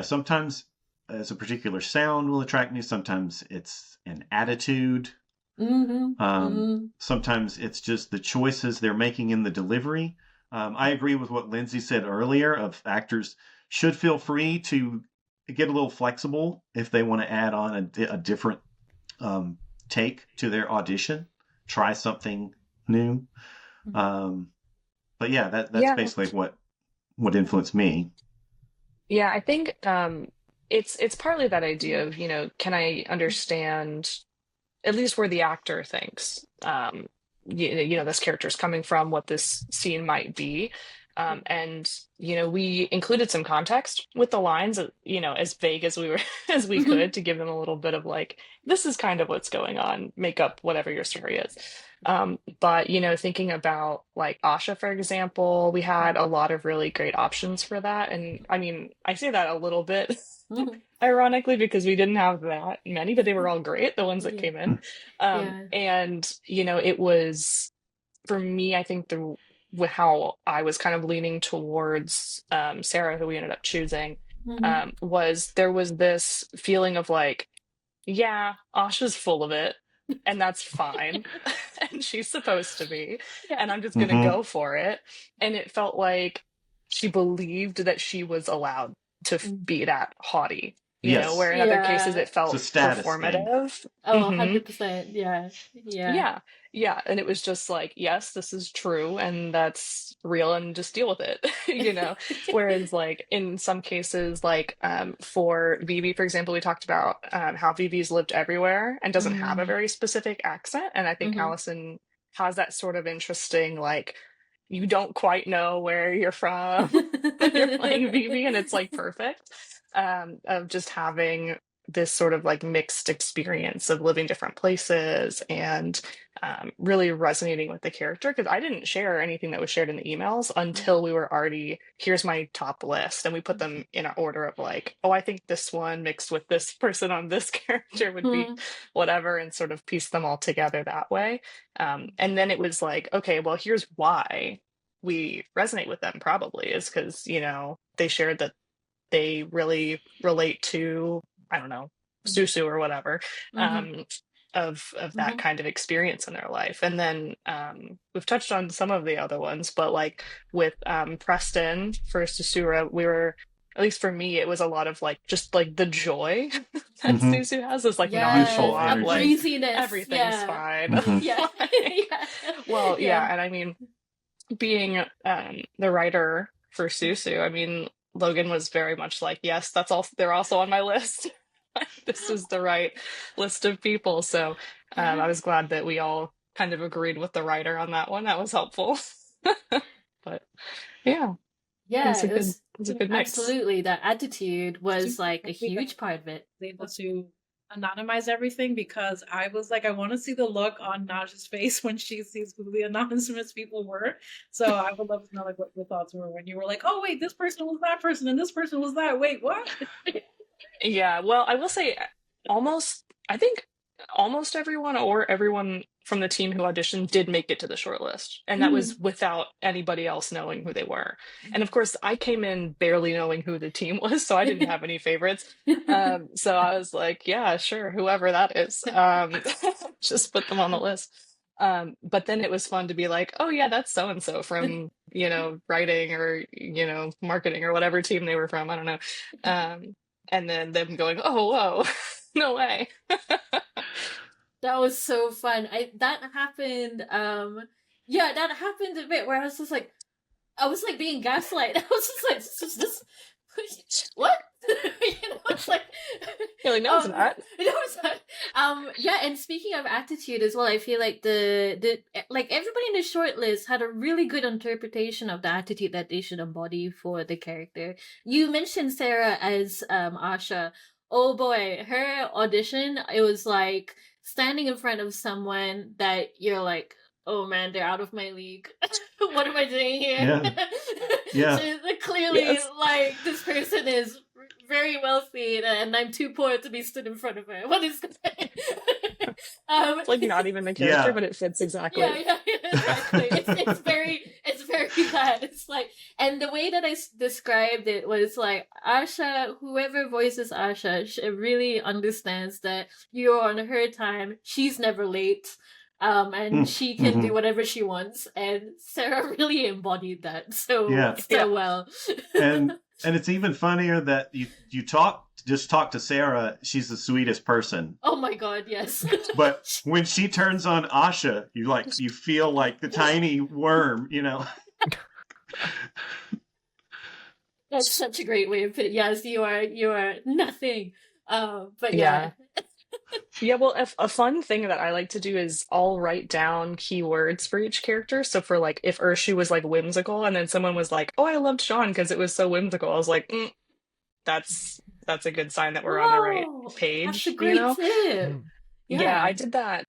sometimes as a particular sound will attract me. Sometimes it's an attitude. Sometimes it's just the choices they're making in the delivery. I agree with what Lindsay said earlier of actors should feel free to get a little flexible if they want to add on a different take to their audition, try something new. But yeah, that's Yeah. basically what influenced me. Yeah, I think it's partly that idea of, can I understand at least where the actor thinks this character is coming from, what this scene might be. And we included some context with the lines, as vague as we were as we could, to give them a little bit of like, this is kind of what's going on, make up whatever your story is. But thinking about like Asha, for example, we had a lot of really great options for that. And I mean, I say that a little bit ironically because we didn't have that many, but they were all great, the ones that came in. And it was, for me, I think with how I was kind of leaning towards Sarah, who we ended up choosing, was there was this feeling of like, yeah, Asha's full of it, and that's fine. And she's supposed to be, and I'm just gonna go for it. And it felt like she believed that she was allowed to be that haughty, where in other cases it felt performative. Oh, 100%. Yeah. And it was just like, yes, this is true, and that's real, and just deal with it, Whereas like in some cases, like for Vivi, for example, we talked about how Vivi's lived everywhere and doesn't have a very specific accent. And I think Allison has that sort of interesting, like, you don't quite know where you're from when you're playing Vivi, and it's like perfect, of just having this sort of like mixed experience of living different places and really resonating with the character. Because I didn't share anything that was shared in the emails until we were already, here's my top list, and we put them in an order of like, oh, I think this one mixed with this person on this character would be whatever, and sort of piece them all together that way. And then it was like, okay, well, here's why we resonate with them, probably is because they shared that they really relate to, I don't know, Susu or whatever, of that kind of experience in their life. And then we've touched on some of the other ones, but like with Preston for Susura, we were, at least for me, it was a lot of like just like the joy that Susu has, is like nonchalant, like everything's fine. Well, and I mean, being the writer for Susu, I mean, Logan was very much like, yes, that's all, they're also on my list. This is the right list of people. So I was glad that we all kind of agreed with the writer on that one. That was helpful. But yeah, it was a good mix. Absolutely, that attitude was like a huge part of it. Able to anonymize everything, because I was like, I want to see the look on Naj's face when she sees who the anonymous people were. So I would love to know like what your thoughts were when you were like, oh wait, this person was that person and this person was that. Wait, what? Yeah, well, I will say I think almost everyone, or everyone from the team who auditioned, did make it to the shortlist. And that was without anybody else knowing who they were. And of course, I came in barely knowing who the team was, so I didn't have any favorites. So I was like, yeah, sure, whoever that is. Just put them on the list. But then it was fun to be like, oh yeah, that's so-and-so from, writing or, marketing or whatever team they were from. I don't know. And then them going, oh, whoa, no way. That was so fun. That happened. That happened a bit where I was just like, being gaslight. I was just like, this what? It's like, you're like, no, it's not. No, it's not. And speaking of attitude as well, I feel like the like everybody in the shortlist had a really good interpretation of the attitude that they should embody for the character. You mentioned Sarah as Asha. Oh boy, her audition, it was like standing in front of someone that you're like, oh man, they're out of my league. What am I doing here? Yeah. So clearly, like, this person is very wealthy and I'm too poor to be stood in front of her. What is going It's like not even the character, but it fits exactly. Yeah, exactly. It's very bad. It's like, and the way that I described it was like, Asha, whoever voices Asha, she really understands that you're on her time. She's never late. and she can do Mm-hmm. whatever she wants, and Sarah really embodied that so Yeah. well. And it's even funnier that you talk to Sarah. She's the sweetest person. Oh my god, yes. But when she turns on Asha, you feel like the tiny worm, That's such a great way of putting it. Yes, you are nothing. But Yeah. yeah. Yeah, well, a fun thing that I like to do is I'll write down keywords for each character. So for like, if Urshu was like whimsical, and then someone was like, "Oh, I loved Sean because it was so whimsical," I was like, that's a good sign that we're on the right Wow, that's a page, great tip. Mm. Yeah, I Yeah. did that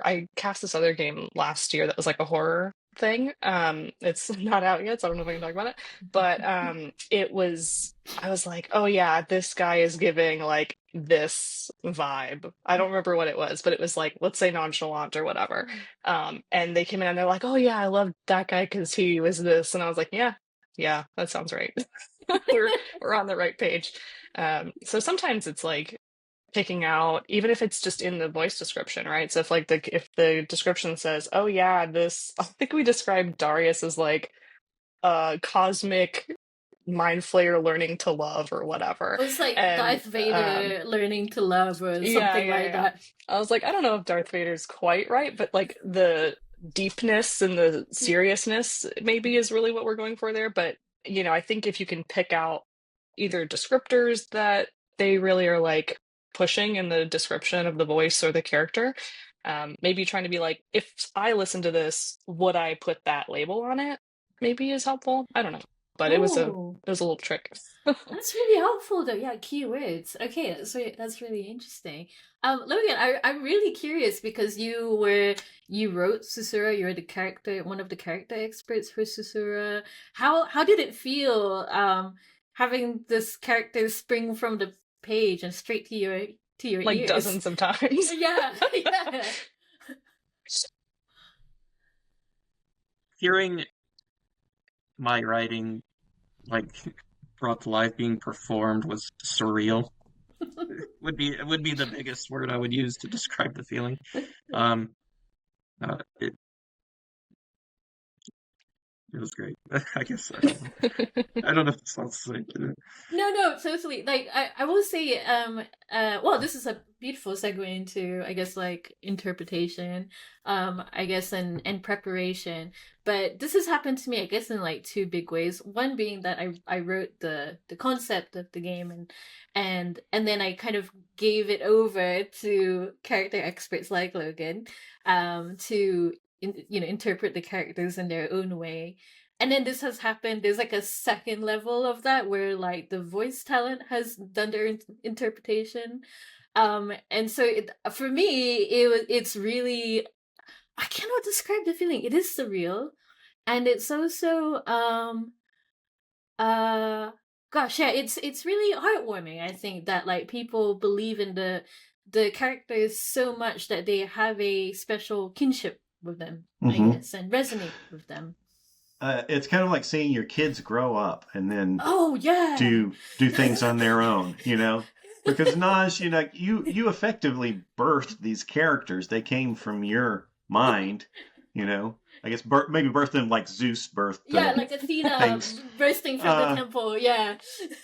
I cast this other game last year that was like a horror thing. It's not out yet, so I don't know if I can talk about it. But I was like, oh yeah, this guy is giving like this vibe. I don't remember what it was, but it was like, let's say nonchalant or whatever. And they came in and they're like, oh yeah, I love that guy because he was this. And I was like, yeah, that sounds right. We're on the right page. So sometimes it's like picking out, even if it's just in the voice description, right? So if the description says, oh yeah, I think we described Darius as like a cosmic mind flayer learning to love or whatever. It's like And Darth Vader learning to love or something like that. I was like, I don't know if Darth Vader's quite right, but like the deepness and the seriousness maybe is really what we're going for there. But I think if you can pick out either descriptors that they really are like pushing in the description of the voice or the character, maybe trying to be like, if I listen to this, would I put that label on it? Maybe is helpful. I don't know, but it was a Oh, little trick. that's really helpful though. Yeah, keywords. Okay, so that's really interesting. Logan, I'm really curious because you wrote Susura. You're one of the character experts for Susura. How did it feel having this character spring from the page and straight to your Like ears? dozens of times. Yeah, yeah. Hearing my writing like brought to life being performed was surreal. It would be the biggest word I would use to describe the feeling. It was great. I guess I don't know if it's all to say. No, totally. Like I will say, well, this is a beautiful segue into, I guess, like interpretation, I guess, and preparation. But this has happened to me, I guess, in like two big ways. One being that I wrote the concept of the game and then I kind of gave it over to character experts like Logan, to interpret the characters in their own way. And then this has happened. There's like a second level of that where like the voice talent has done their interpretation. And so for me, it's really, I cannot describe the feeling. It is surreal, and it's also gosh, yeah, it's really heartwarming. I think that like people believe in the characters so much that they have a special kinship with them, I guess, and resonate with them. It's kind of like seeing your kids grow up and then Oh yeah, do things on their own, Because Naj, you effectively birthed these characters. They came from your mind, I guess maybe birthed them like Zeus birthed. Yeah, like Athena things. bursting from the temple. Yeah.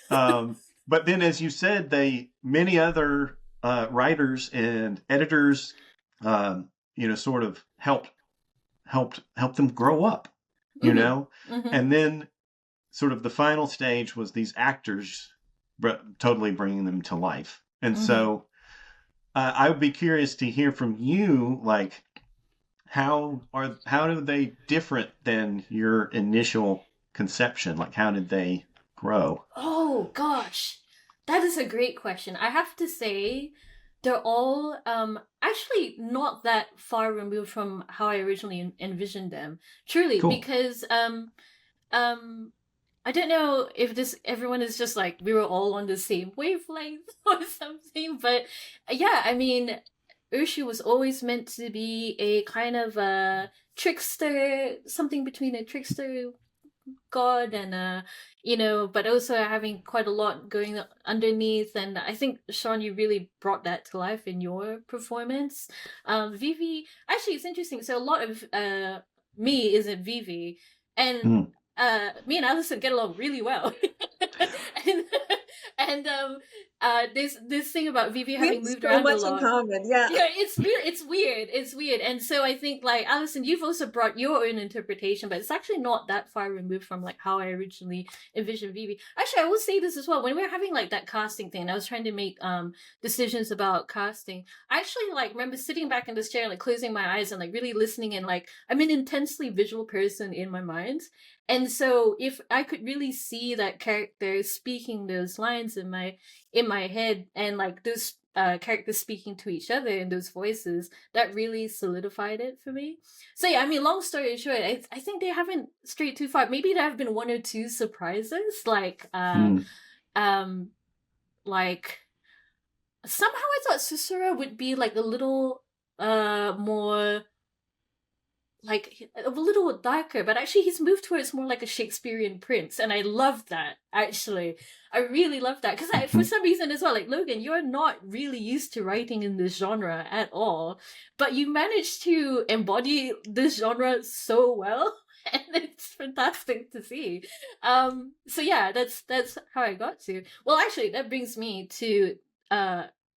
But then, as you said, many other writers and editors, sort of helped them grow up, and then sort of the final stage was these actors totally bringing them to life. And so I would be curious to hear from you, like, how are they different than your initial conception? Like, how did they grow? Oh gosh, that is a great question. I have to say, they're all actually not that far removed from how I originally envisioned them. Truly, Cool. because I don't know if everyone is just like we were all on the same wavelength or something, but yeah, I mean, Urshu was always meant to be a kind of a trickster, something between a trickster, god, and but also having quite a lot going underneath. And I think, Sean, you really brought that to life in your performance. Vivi, actually, it's interesting. So a lot of me isn't Vivi, and Hmm. me and Alison get along really well. and this thing about Vivi We having have moved so around a much in lot. common. Yeah. Yeah, it's weird. And so I think, like, Alison, you've also brought your own interpretation, but it's actually not that far removed from like how I originally envisioned Vivi. Actually, I will say this as well. When we were having like that casting thing, I was trying to make decisions about casting. I actually like remember sitting back in this chair and like closing my eyes and like really listening, and like I'm an intensely visual person in my mind. And so if I could really see that character speaking those lines in my head, and like those characters speaking to each other in those voices, that really solidified it for me. So yeah, I mean, long story short, I think they haven't strayed too far. Maybe there have been one or two surprises, like somehow I thought Susura would be like a little more, like a little darker, but actually he's moved towards more like a Shakespearean prince, and I love that. Actually, I really love that, because for some reason as well, like, Logan, you're not really used to writing in this genre at all, but you managed to embody this genre so well, and it's fantastic to see. So yeah, that's how I got to. Well, actually, that brings me to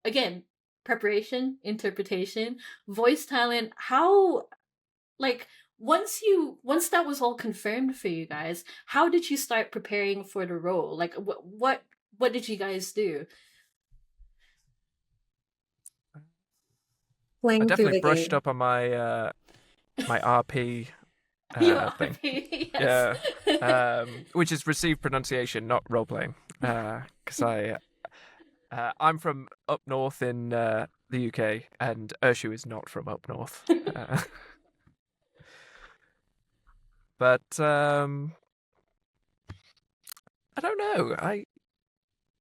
again, preparation, interpretation, voice talent. How, like, once that was all confirmed for you guys, how did you start preparing for the role? Like, what did you guys do? I Playing through definitely the brushed game. up on my my RP You thing. yes. Yeah, which is received pronunciation, not role playing. Because I'm from up north in the UK, and Urshu is not from up north. But I don't know.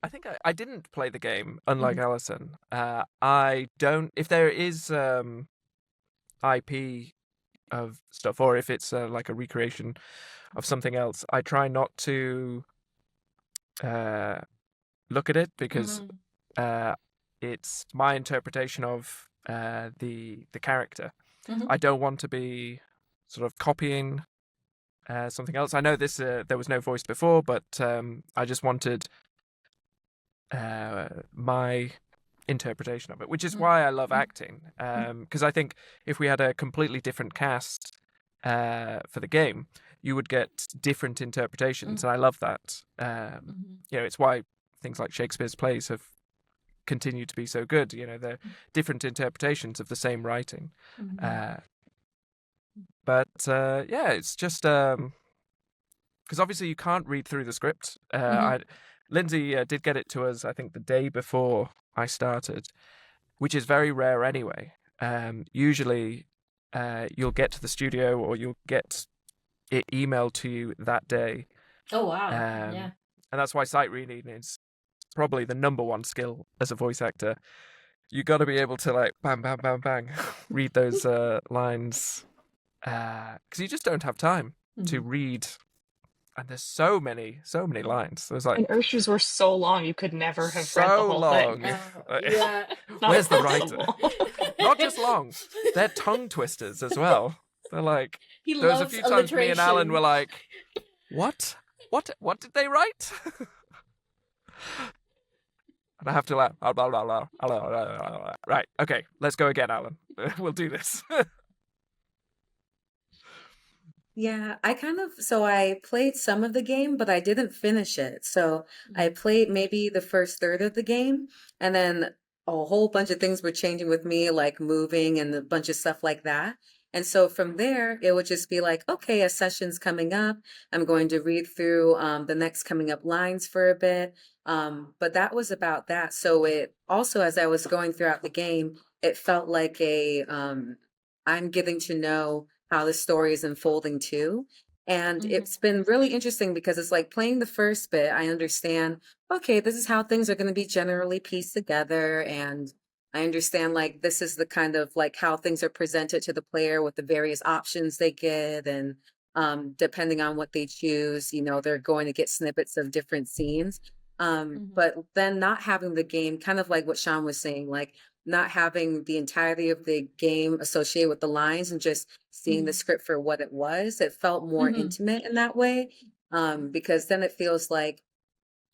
I think I didn't play the game, unlike Alison. I don't. If there is IP of stuff, or if it's like a recreation of something else, I try not to look at it, because it's my interpretation of the character. I don't want to be sort of copying something else. I know this there was no voice before, but I just wanted my interpretation of it, which is why I love acting. Because I think if we had a completely different cast for the game, you would get different interpretations, and I love that. It's why things like Shakespeare's plays have continued to be so good. They're different interpretations of the same writing. But yeah, it's just because obviously you can't read through the script. Lindsay did get it to us, I think, the day before I started, which is very rare anyway. Usually you'll get to the studio, or you'll get it emailed to you that day. Oh wow. Yeah. And that's why sight reading is probably the number one skill as a voice actor. You got to be able to, like, bang, bang, bang, bang, read those lines, because you just don't have time to read. And there's so many lines. There's like, And Urshu's were so long, you could never have read the so whole long. thing. Yeah. Where's the writer? possible. Not just long, they're tongue twisters as well. They're like, He there was a loves few times me and Alan alliteration. were like, what did they write? And I have to like, blah, blah, blah, blah, blah, blah, blah, blah. Right, okay, let's go again, Alan. We'll do this. Yeah, so I played some of the game, but I didn't finish it. So I played maybe the first third of the game, and then a whole bunch of things were changing with me, like moving and a bunch of stuff like that. And so from there, it would just be like, okay, a session's coming up. I'm going to read through the next coming up lines for a bit. But that was about that. So it also, as I was going throughout the game, it felt like I'm getting to know how the story is unfolding too. And it's been really interesting because it's like playing the first bit, I understand, okay, this is how things are going to be generally pieced together. And I understand, like, this is the kind of like how things are presented to the player with the various options they get. And depending on what they choose, they're going to get snippets of different scenes. But then not having the game, kind of like what Sean was saying, like not having the entirety of the game associated with the lines and just seeing the script for what it was, it felt more intimate in that way. Because then it feels like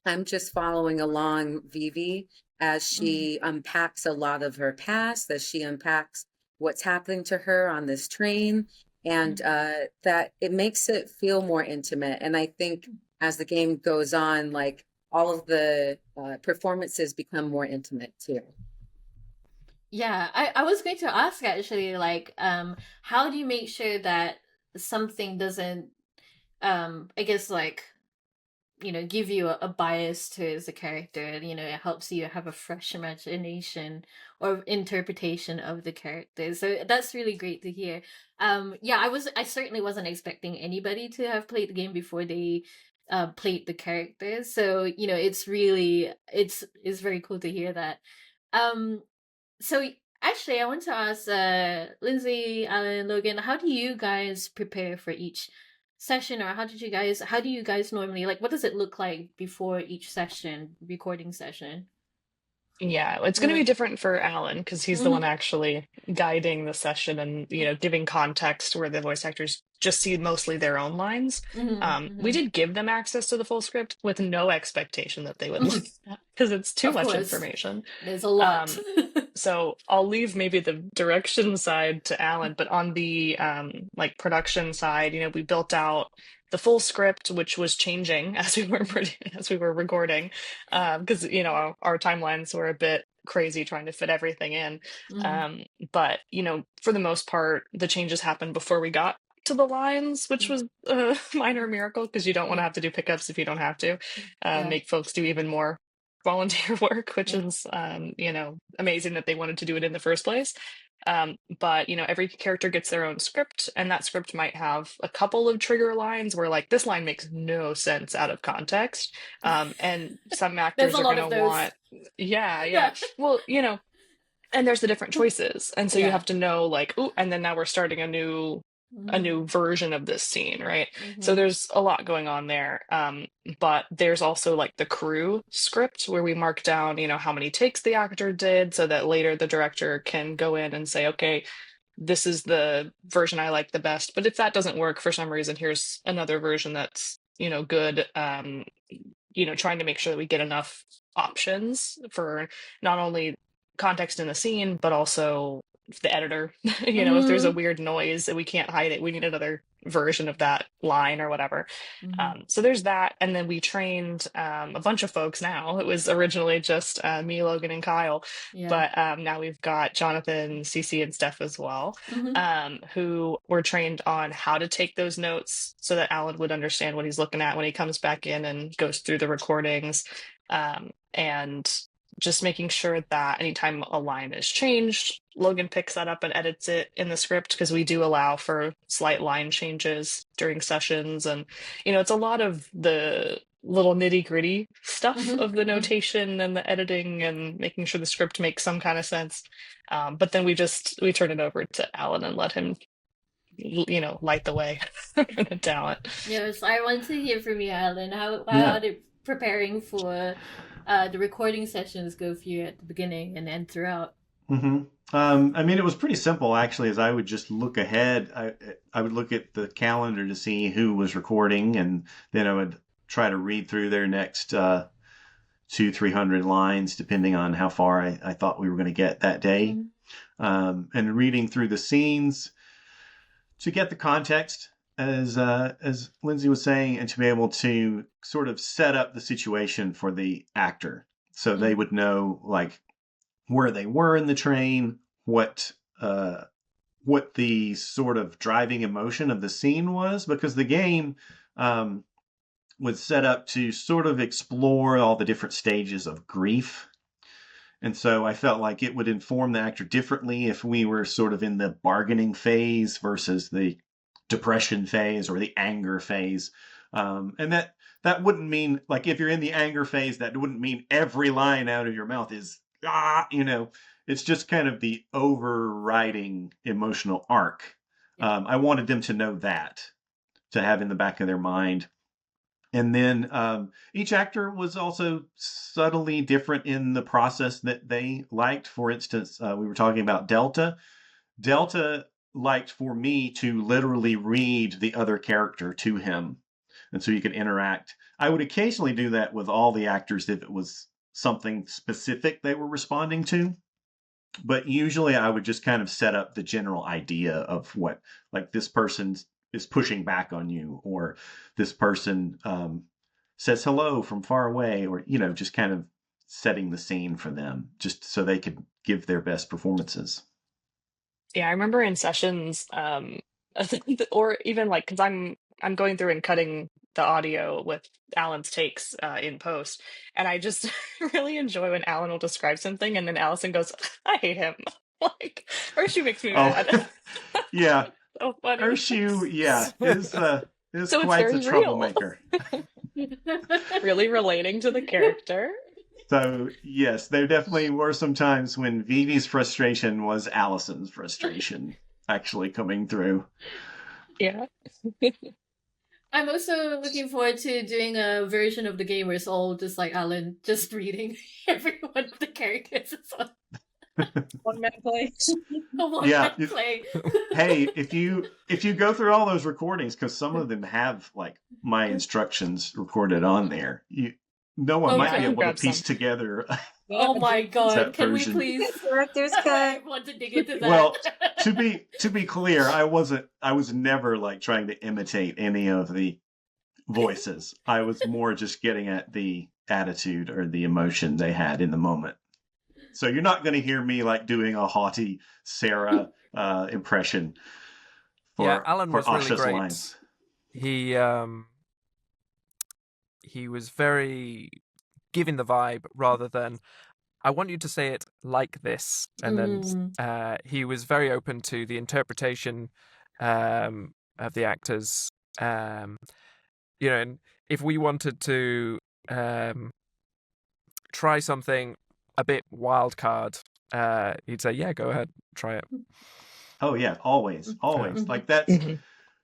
I'm just following along Vivi as she unpacks a lot of her past, as she unpacks what's happening to her on this train, and that it makes it feel more intimate. And I think as the game goes on, like all of the performances become more intimate too. Yeah, I was going to ask actually, like, how do you make sure that something doesn't, I guess, like, give you a bias towards the character? It helps you have a fresh imagination or interpretation of the character. So that's really great to hear. Yeah, I certainly wasn't expecting anybody to have played the game before they played the characters. So, it's very cool to hear that. Um, so actually, I want to ask Lindsay, Alan, Logan, how do you guys prepare for each session, or how do you guys normally, like, what does it look like before each recording session? Yeah, it's going to be different for Alan because he's the one actually guiding the session and, giving context where the voice actors just see mostly their own lines. We did give them access to the full script with no expectation that they would look at because it's too Of much course. information. There's a lot. So I'll leave maybe the direction side to Alan, but on the like production side, we built out the full script, which was changing as we were recording, because our timelines were a bit crazy trying to fit everything in. But for the most part, the changes happened before we got to the lines, which was a minor miracle because you don't want to have to do pickups if you don't have to. Make folks do even more volunteer work, which is amazing that they wanted to do it in the first place. But every character gets their own script, and that script might have a couple of trigger lines where like this line makes no sense out of context, and some actors are going to want well, and there's the different choices, and so you have to know like, oh, and then now we're starting a new version of this scene, right? So there's a lot going on there. But there's also like the crew script where we mark down, how many takes the actor did so that later the director can go in and say, okay, this is the version I like the best. But if that doesn't work for some reason, here's another version that's, good. Trying to make sure that we get enough options for not only context in the scene, but also the editor. If there's a weird noise and we can't hide it, we need another version of that line or whatever. So there's that. And then we trained a bunch of folks now. It was originally just me, Logan, and Kyle. But now we've got Jonathan, Cece, and Steph as well, who were trained on how to take those notes so that Alan would understand what he's looking at when he comes back in and goes through the recordings. And just making sure that anytime a line is changed, Logan picks that up and edits it in the script because we do allow for slight line changes during sessions. And, it's a lot of the little nitty gritty stuff of the notation and the editing and making sure the script makes some kind of sense. But then we turn it over to Alan and let him, light the way for the talent. Yes, I want to hear from you, Alan. How did preparing for the recording sessions go for you at the beginning and then throughout? It was pretty simple actually. As I would just look ahead, I would look at the calendar to see who was recording, and then I would try to read through their next 200-300 lines, depending on how far I thought we were going to get that day, and reading through the scenes to get the context, as Lindsay was saying, and to be able to sort of set up the situation for the actor so they would know like where they were in the train, what the sort of driving emotion of the scene was, because the game was set up to sort of explore all the different stages of grief. And so I felt like it would inform the actor differently if we were sort of in the bargaining phase versus the depression phase or the anger phase. And that wouldn't mean, like, if you're in the anger phase, that wouldn't mean every line out of your mouth is, it's just kind of the overriding emotional arc. I wanted them to know that, to have in the back of their mind. And then each actor was also subtly different in the process that they liked. For instance, we were talking about Delta. Delta liked for me to literally read the other character to him, and so you could interact. I would occasionally do that with all the actors if it was something specific they were responding to. But usually I would just kind of set up the general idea of what, like, this person is pushing back on you, or this person says hello from far away, or, just kind of setting the scene for them just so they could give their best performances. Yeah, I remember in sessions, or even like, because I'm going through and cutting the audio with Alan's takes in post, and I just really enjoy when Alan will describe something, and then Allison goes, "I hate him," like, or she makes me mad. Yeah. So funny. Urshu, is So it's quite very the troublemaker. Really relating to the character. So, yes, there definitely were some times when Vivi's frustration was Allison's frustration actually coming through. Yeah. I'm also looking forward to doing a version of the game where it's all just like Alan, just reading every one of the characters. One-man play. One-man play. Hey, if you go through all those recordings, because some of them have like my instructions recorded on there, no one might be able to piece together. Oh my god! Can we please? Director's cut. I want to dig into that. Well, to be clear, I was never like trying to imitate any of the voices. I was more just getting at the attitude or the emotion they had in the moment. So you're not going to hear me like doing a haughty Sarah impression. Alan was Asha's really great. lines. He was very giving the vibe rather than, I want you to say it like this. And then he was very open to the interpretation of the actors. And if we wanted to try something a bit wild card, he'd say, yeah, go ahead, try it. Oh yeah, always. Like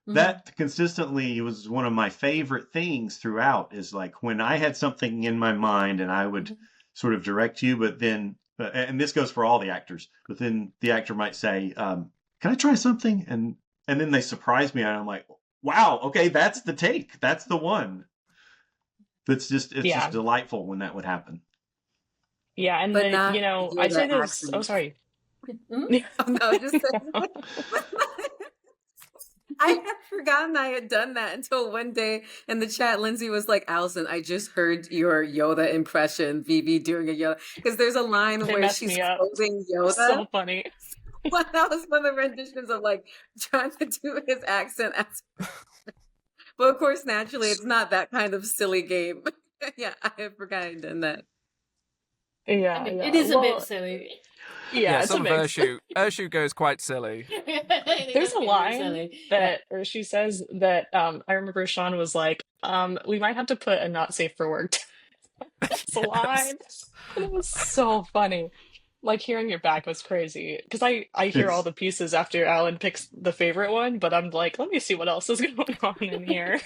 that consistently was one of my favorite things throughout, is like when I had something in my mind and I would sort of direct you, but then, and this goes for all the actors, but then the actor might say, can I try something? And then they surprise me and I'm like, wow, okay, that's the take. That's the one. It's just delightful when that would happen. Yeah, and then, I'd say this. Oh, sorry. No, just I had forgotten I had done that until one day in the chat, Lindsay was like, Allison, I just heard your Yoda impression, Vivi doing a Yoda. Because there's a line where she's quoting Yoda. So funny. Well, that was one of the renditions of like trying to do his accent. But of course, naturally, it's not that kind of silly game. Yeah, I had forgotten done that. Yeah, it is a bit silly. Yeah, some of Urshu goes quite silly. There's a line that Urshu says that I remember Sean was like, we might have to put a not safe for work. It's a line. And it was so funny. Like, hearing your back was crazy. Because I hear all the pieces after Alan picks the favorite one, but I'm like, let me see what else is going on in here.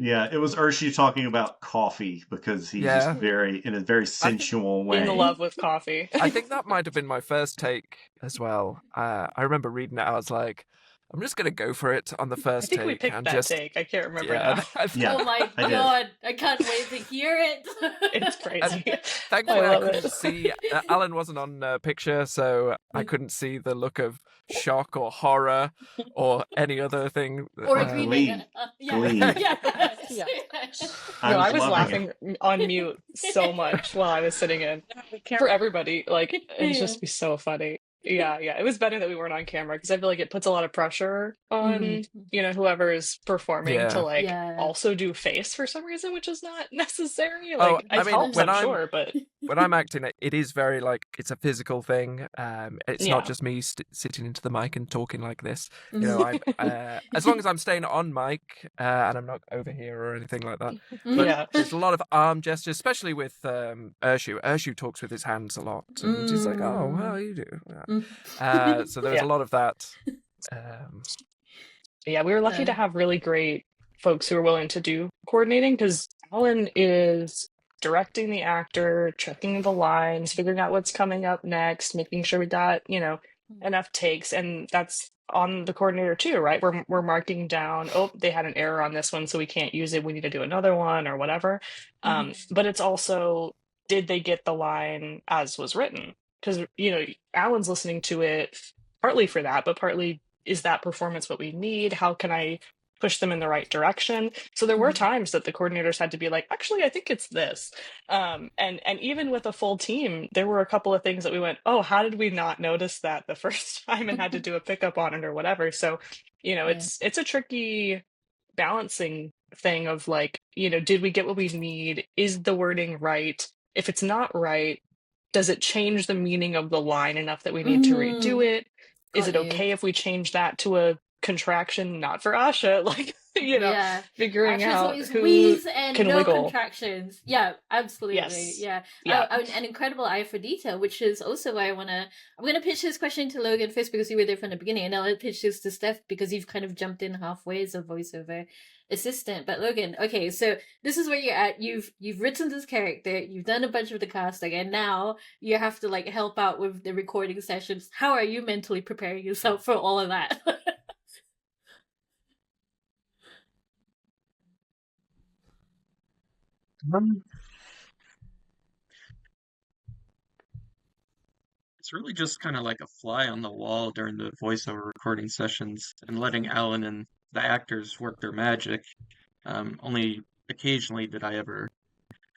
Yeah, it was Urshu talking about coffee because he's just in a very sensual way. In love with coffee. I think that might have been my first take as well. I remember reading it. I was like, I'm just going to go for it on the first take. I think we picked that take. I can't remember now. Oh my god, I can't wait to hear it. It's crazy. Thankfully, I couldn't see. Alan wasn't on picture, so I couldn't see the look of shock or horror or any other thing. Or Glee. Glee. Yeah. I was laughing on mute so much while I was sitting in. For everybody, like, it'd just be so funny. Yeah. It was better that we weren't on camera because I feel like it puts a lot of pressure on, whoever is performing to also do face for some reason, which is not necessary. Like, but when I'm acting, it is very like, it's a physical thing. It's not just me sitting into the mic and talking like this. I'm, as long as I'm staying on mic and I'm not over here or anything like that. But there's a lot of arm gestures, especially with Urshu. Urshu talks with his hands a lot, and she's like, "Oh, how you do?" So there's a lot of that. Yeah, we were lucky to have really great folks who are willing to do coordinating, because Alan is directing the actor, checking the lines, figuring out what's coming up next, making sure we got, enough takes, and that's on the coordinator too, right? We're marking down, oh, they had an error on this one, so we can't use it. We need to do another one or whatever. But it's also, did they get the line as was written? Because Alan's listening to it partly for that, but partly, is that performance what we need? How can I push them in the right direction? So there were times that the coordinators had to be like, actually, I think it's this. And even with a full team, there were a couple of things that we went, oh, how did we not notice that the first time, and had to do a pickup on it or whatever. So, it's a tricky balancing thing of like, did we get what we need? Is the wording right? If it's not right, does it change the meaning of the line enough that we need to redo it? Is it okay if we change that to a contraction? Not for Asha, like, figuring Asha's out always who wheeze and can no wiggle. contractions. Yeah, absolutely. Yes. Yeah. Yeah. An incredible eye for detail, which is also why I'm gonna pitch this question to Logan first because you were there from the beginning, and I'll pitch this to Steph because you've kind of jumped in halfway as a voiceover assistant. But Logan, okay, so this is where you're at. You've written this character, you've done a bunch of the casting, and now you have to like help out with the recording sessions. How are you mentally preparing yourself for all of that? It's really just kind of like a fly on the wall during the voiceover recording sessions and letting Alan and the actors work their magic. Only occasionally did I ever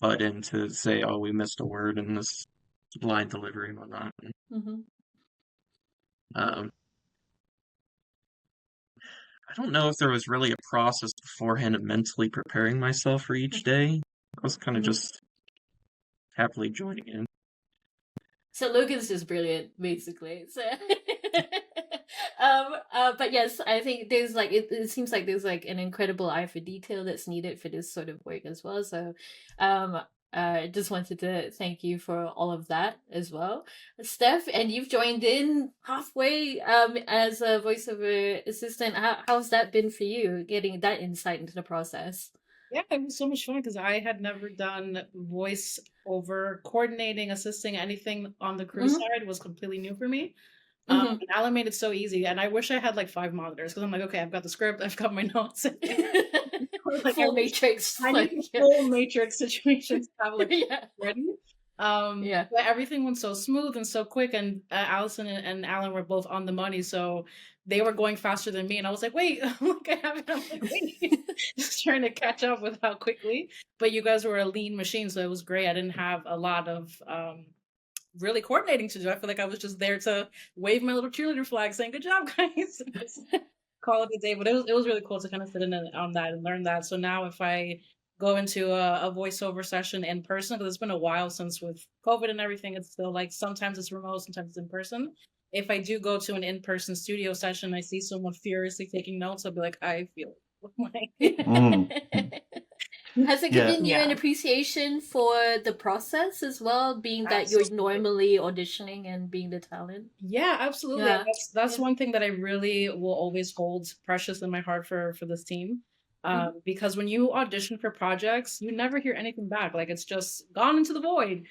butt in to say, oh, we missed a word in this line delivery and whatnot. I don't know if there was really a process beforehand of mentally preparing myself for each day. I was kind of just happily joining in. So Logan's just brilliant, basically. So, but yes, I think there's like it seems like there's like an incredible eye for detail that's needed for this sort of work as well. So, I just wanted to thank you for all of that as well, Steph. And you've joined in halfway as a voiceover assistant. How's that been for you, getting that insight into the process? Yeah, it was so much fun because I had never done voice over coordinating, assisting, anything on the crew side was completely new for me. And Alan made it so easy, and I wish I had like 5 monitors because I'm like, okay, I've got the script, I've got my notes, like full Matrix. I need full Matrix situations to have like ready. But everything went so smooth and so quick, and Allison and Alan were both on the money, so they were going faster than me, and I was like, wait, look, I have it. I'm like, wait, just trying to catch up with how quickly. But you guys were a lean machine, so it was great. I didn't have a lot of really coordinating to do. I feel like I was just there to wave my little cheerleader flag, saying, "Good job, guys." Call it a day. But it was really cool to kind of sit in on that and learn that. So now if I go into a voiceover session in person, because it's been a while since with COVID and everything, it's still like sometimes it's remote, sometimes it's in person. If I do go to an in-person studio session, I see someone furiously taking notes, I'll be like, I feel Has it given you an appreciation for the process as well, being that you're normally auditioning and being the talent? Yeah, absolutely. Yeah. That's one thing that I really will always hold precious in my heart for this team. Because when you audition for projects, you never hear anything back. Like it's just gone into the void.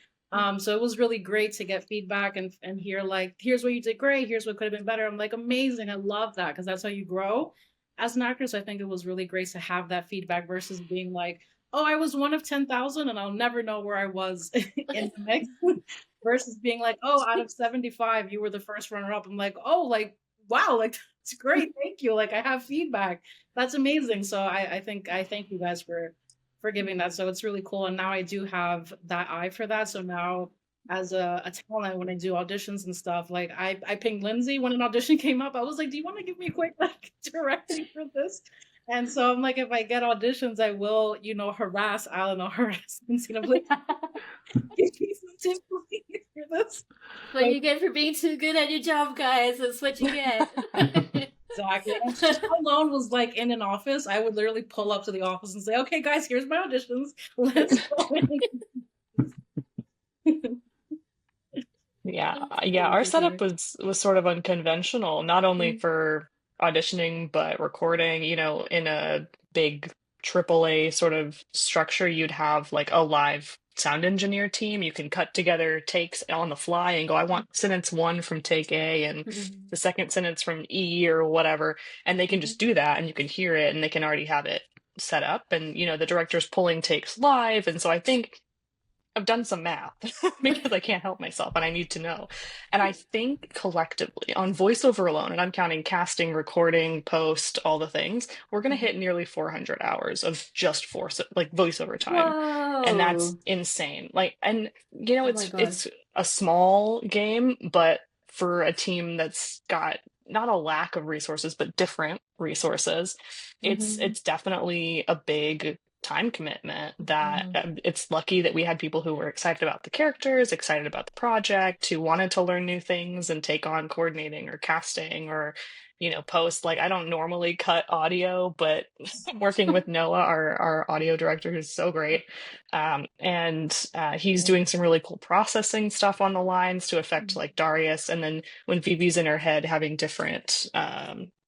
So it was really great to get feedback and hear like, here's what you did great, here's what could have been better. I'm like, amazing. I love that because that's how you grow as an actor. So I think it was really great to have that feedback versus being like, oh, I was one of 10,000 and I'll never know where I was in the mix. Versus being like, oh, out of 75, you were the first runner up. I'm like, oh, like, wow, like it's great. Thank you. Like I have feedback. That's amazing. So I thank you guys for giving that. So it's really cool. And now I do have that eye for that. So now as a talent, when I do auditions and stuff, like I pinged Lindsay when an audition came up. I was like, do you want to give me a quick like directing for this? And so I'm like, if I get auditions, I will, harass Alan or harass Lindsay. I'm like, give me some tips please for this. What you get for being too good at your job, guys. That's what you get. Exactly. How Alone was like in an office, I would literally pull up to the office and say, okay, guys, here's my auditions. Let's go. Yeah. Our setup was sort of unconventional, not only for auditioning, but recording, you know, in a big AAA sort of structure, you'd have like a live sound engineer team. You can cut together takes on the fly and go, I want sentence 1 from take A and the second sentence from E or whatever. And they can just do that and you can hear it and they can already have it set up. And, you know, the director's pulling takes live. And so I think I've done some math because I can't help myself and I need to know. And I think collectively on voiceover alone, and I'm counting casting, recording, post, all the things, we're going to hit nearly 400 hours of just like voiceover time. Whoa. And that's insane. Like, and you know, Oh my it's a small game, but for a team that's got not a lack of resources, but different resources, it's definitely a big time commitment that it's lucky that we had people who were excited about the characters, excited about the project, who wanted to learn new things and take on coordinating or casting or, you know, post. Like I don't normally cut audio, but working with Noah, our audio director, who's so great, and he's doing some really cool processing stuff on the lines to affect like Darius, and then when Phoebe's in her head, having different,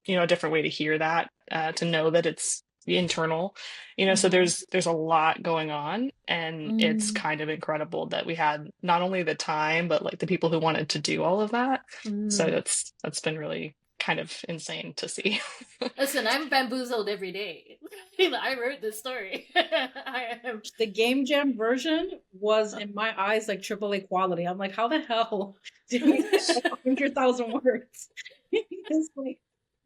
you know, a different way to hear that, to know that it's the internal, you know, so there's a lot going on, and it's kind of incredible that we had not only the time but like the people who wanted to do all of that. So that's been really kind of insane to see. Listen, I'm bamboozled every day. I wrote this story. The game jam version was in my eyes like AAA quality. I'm like, how the hell did we get 100,000 words? It's like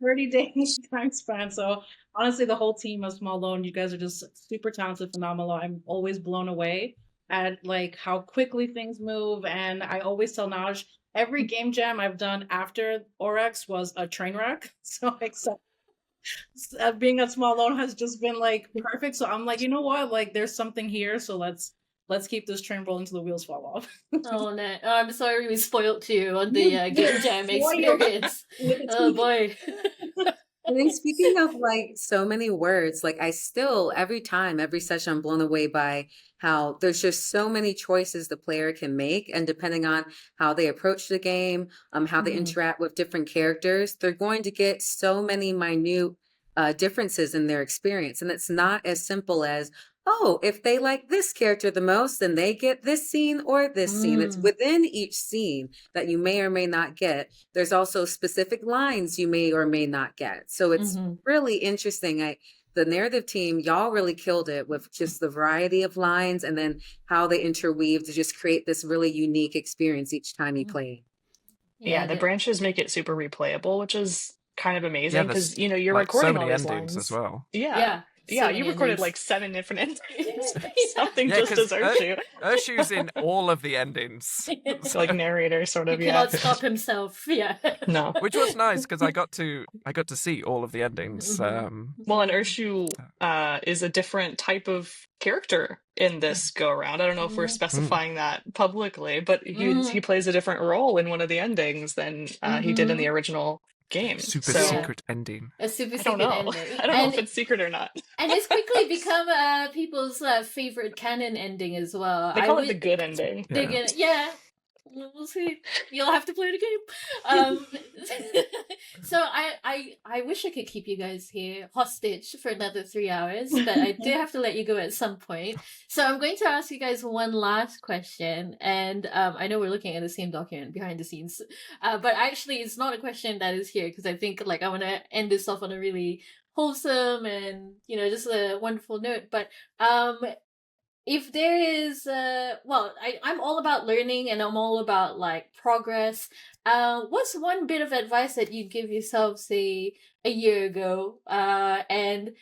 30 days time span. So honestly, the whole team of Small Lone, you guys are just super talented, phenomenal. I'm always blown away at like how quickly things move. And I always tell Naj, every game jam I've done after Oryx was a train wreck. So except being a Small Lone has just been like perfect. So I'm like, you know what? Like there's something here. So let's keep this train rolling until the wheels fall off. Oh no! I'm sorry we spoiled you on the game jam experience. Oh boy! And then speaking of like so many words, like I still every session I'm blown away by how there's just so many choices the player can make, and depending on how they approach the game, how they interact with different characters, they're going to get so many minute differences in their experience, and it's not as simple as, oh, if they like this character the most, then they get this scene or this scene. It's within each scene that you may or may not get. There's also specific lines you may or may not get. So it's really interesting. The narrative team, y'all really killed it with just the variety of lines and then how they interweave to just create this really unique experience each time you play. Yeah, the branches make it super replayable, which is kind of amazing because, you know, you're like recording so many all these endings lines as well. Yeah, you recorded like 7 different endings. Something just as Urshu. Urshu's in all of the endings. So like narrator sort of, he cannot stop himself. Yeah. No. Which was nice because I got to see all of the endings. Well, and Urshu is a different type of character in this go around. I don't know if we're specifying that publicly, but he plays a different role in one of the endings than he did in the original game. Super secret ending. A super secret ending. I don't know if it's secret or not. And it's quickly become people's favorite canon ending as well. They call it the good ending. Yeah. We'll see. You'll have to play the game. So I wish I could keep you guys here hostage for another 3 hours, but I do have to let you go at some point. So I'm going to ask you guys one last question, and I know we're looking at the same document behind the scenes, but actually it's not a question that is here because I think like I want to end this off on a really wholesome and just a wonderful note. But if there is I'm all about learning and I'm all about like progress. What's one bit of advice that you'd give yourself, say, a year ago? And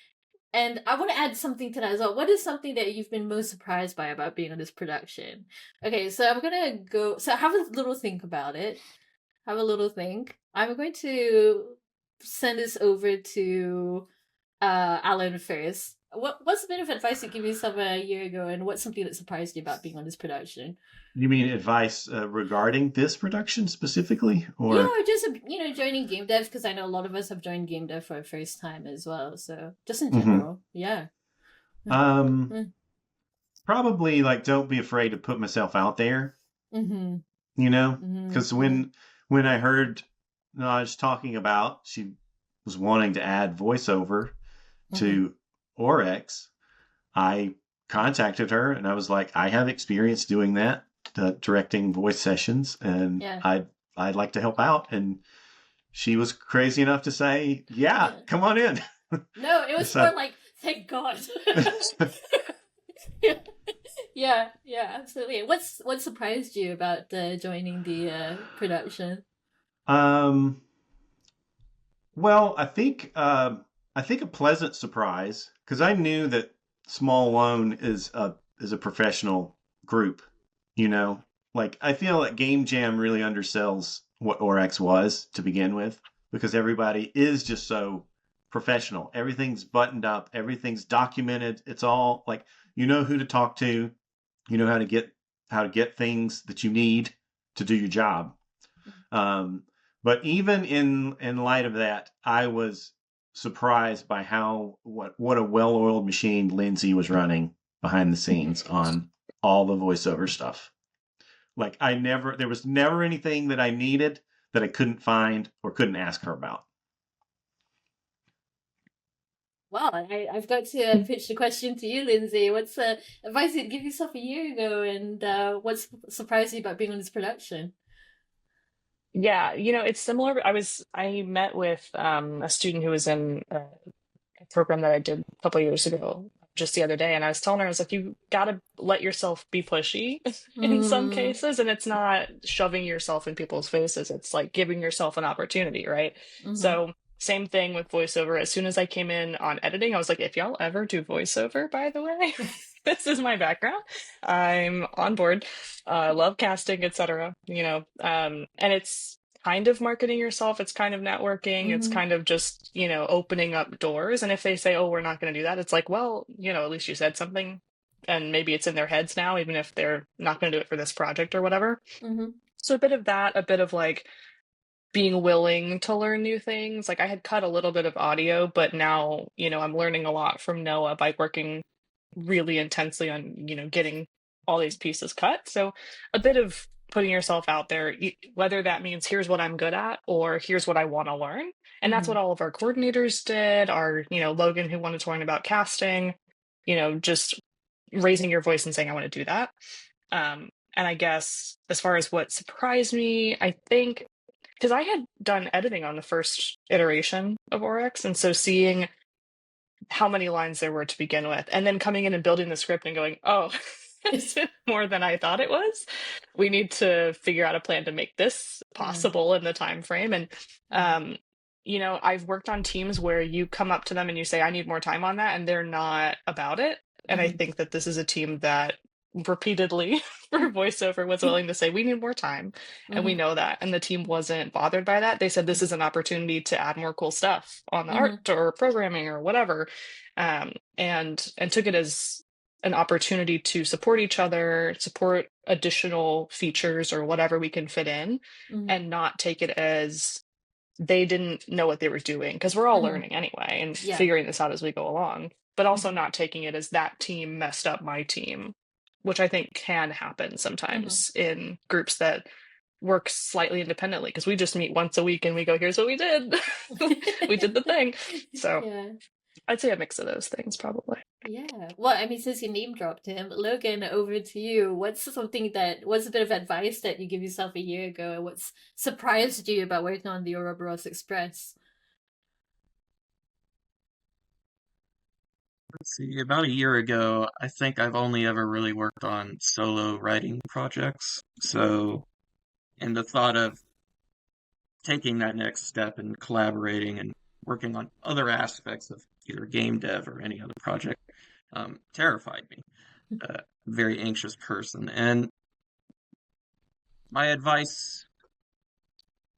I want to add something to that as well. What is something that you've been most surprised by about being on this production? Okay, so I'm gonna go. So have a little think about it. Have a little think. I'm going to send this over to Alan first. What's a bit of advice you give yourself a year ago, and what's something that surprised you about being on this production? You mean advice regarding this production specifically, or just joining game dev? Because I know a lot of us have joined game dev for the first time as well. So just in general, probably like don't be afraid to put myself out there. Because when I heard Naj talking about, she was wanting to add voiceover to Oryx, I contacted her and I was like, I have experience doing that, directing voice sessions, and Yeah. I'd like to help out. And she was crazy enough to say, yeah, come on in. No, it was So- more like, thank God. Yeah, absolutely. What surprised you about joining the production? Well, I think a pleasant surprise, because I knew that Small Lone is a professional group. You know, like I feel that Game Jam really undersells what Oryx was to begin with, because everybody is just so professional. Everything's buttoned up, everything's documented. It's all like you know who to talk to, you know how to get things that you need to do your job. But even in light of that, I was surprised by what a well-oiled machine Lindsay was running behind the scenes on all the voiceover stuff. Like there was never anything that I needed that I couldn't find or couldn't ask her about. Well, I've got to pitch the question to you, Lindsay. What's the advice you'd give yourself a year ago, and what's surprised you about being on this production? Yeah, it's similar. I met with a student who was in a program that I did a couple of years ago just the other day, and I was telling her, I was like, you gotta let yourself be pushy in some cases, and it's not shoving yourself in people's faces. It's like giving yourself an opportunity, right? So same thing with voiceover. As soon as I came in on editing, I was like, if y'all ever do voiceover, by the way, this is my background. I'm on board. I love casting, etc. And it's kind of marketing yourself. It's kind of networking. It's kind of just, opening up doors. And if they say, oh, we're not going to do that, it's like, well, at least you said something. And maybe it's in their heads now, even if they're not going to do it for this project or whatever. So a bit of that, a bit of like being willing to learn new things. Like I had cut a little bit of audio, but now, I'm learning a lot from Noah by working really intensely on, getting all these pieces cut. So a bit of putting yourself out there, whether that means here's what I'm good at or here's what I want to learn. And that's what all of our coordinators did. Our, Logan, who wanted to learn about casting, just raising your voice and saying, I want to do that. And I guess as far as what surprised me, I think because I had done editing on the first iteration of Oryx, and so seeing how many lines there were to begin with, and then coming in and building the script and going, oh, it's more than I thought it was. We need to figure out a plan to make this possible in the time frame. And I've worked on teams where you come up to them and you say, I need more time on that, and they're not about it. And I think that this is a team that repeatedly for voiceover was willing to say, we need more time. And we know that. And the team wasn't bothered by that. They said, this is an opportunity to add more cool stuff on the art or programming or whatever. And took it as an opportunity to support each other, support additional features or whatever we can fit in, and not take it as they didn't know what they were doing, because we're all learning anyway and figuring this out as we go along, but also not taking it as that team messed up my team, which I think can happen sometimes in groups that work slightly independently, because we just meet once a week and we go, here's what we did. We did the thing. So I'd say a mix of those things probably. Yeah. Well, I mean, since you name dropped him, Logan, over to you. What's a bit of advice that you give yourself a year ago, and what's surprised you about working on the Ouroboros Express? Let's see, about a year ago, I think I've only ever really worked on solo writing projects. So, and the thought of taking that next step and collaborating and working on other aspects of either game dev or any other project terrified me. Very anxious person. And my advice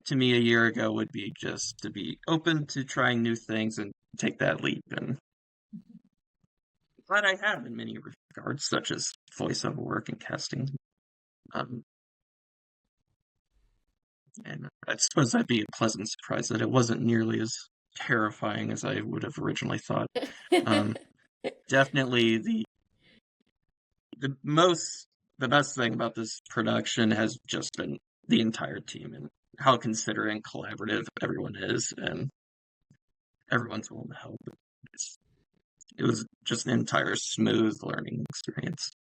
to me a year ago would be just to be open to trying new things and take that leap. And glad I have in many regards, such as voiceover work and casting. And I suppose that'd be a pleasant surprise that it wasn't nearly as terrifying as I would have originally thought. Definitely the best thing about this production has just been the entire team and how considerate and collaborative everyone is. And everyone's willing to help. It was just an entire smooth learning experience.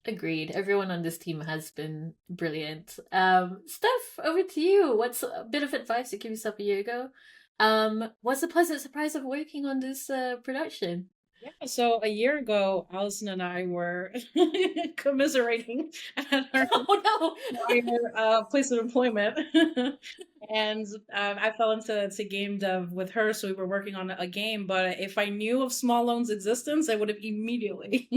Agreed. Everyone on this team has been brilliant. Steph, over to you. What's a bit of advice you gave yourself a year ago? What's the pleasant surprise of working on this production? Yeah, so a year ago, Allison and I were commiserating at our Oh no! prior place of employment. And I fell into game dev with her, so we were working on a game. But if I knew of Small Loan's existence, I would have immediately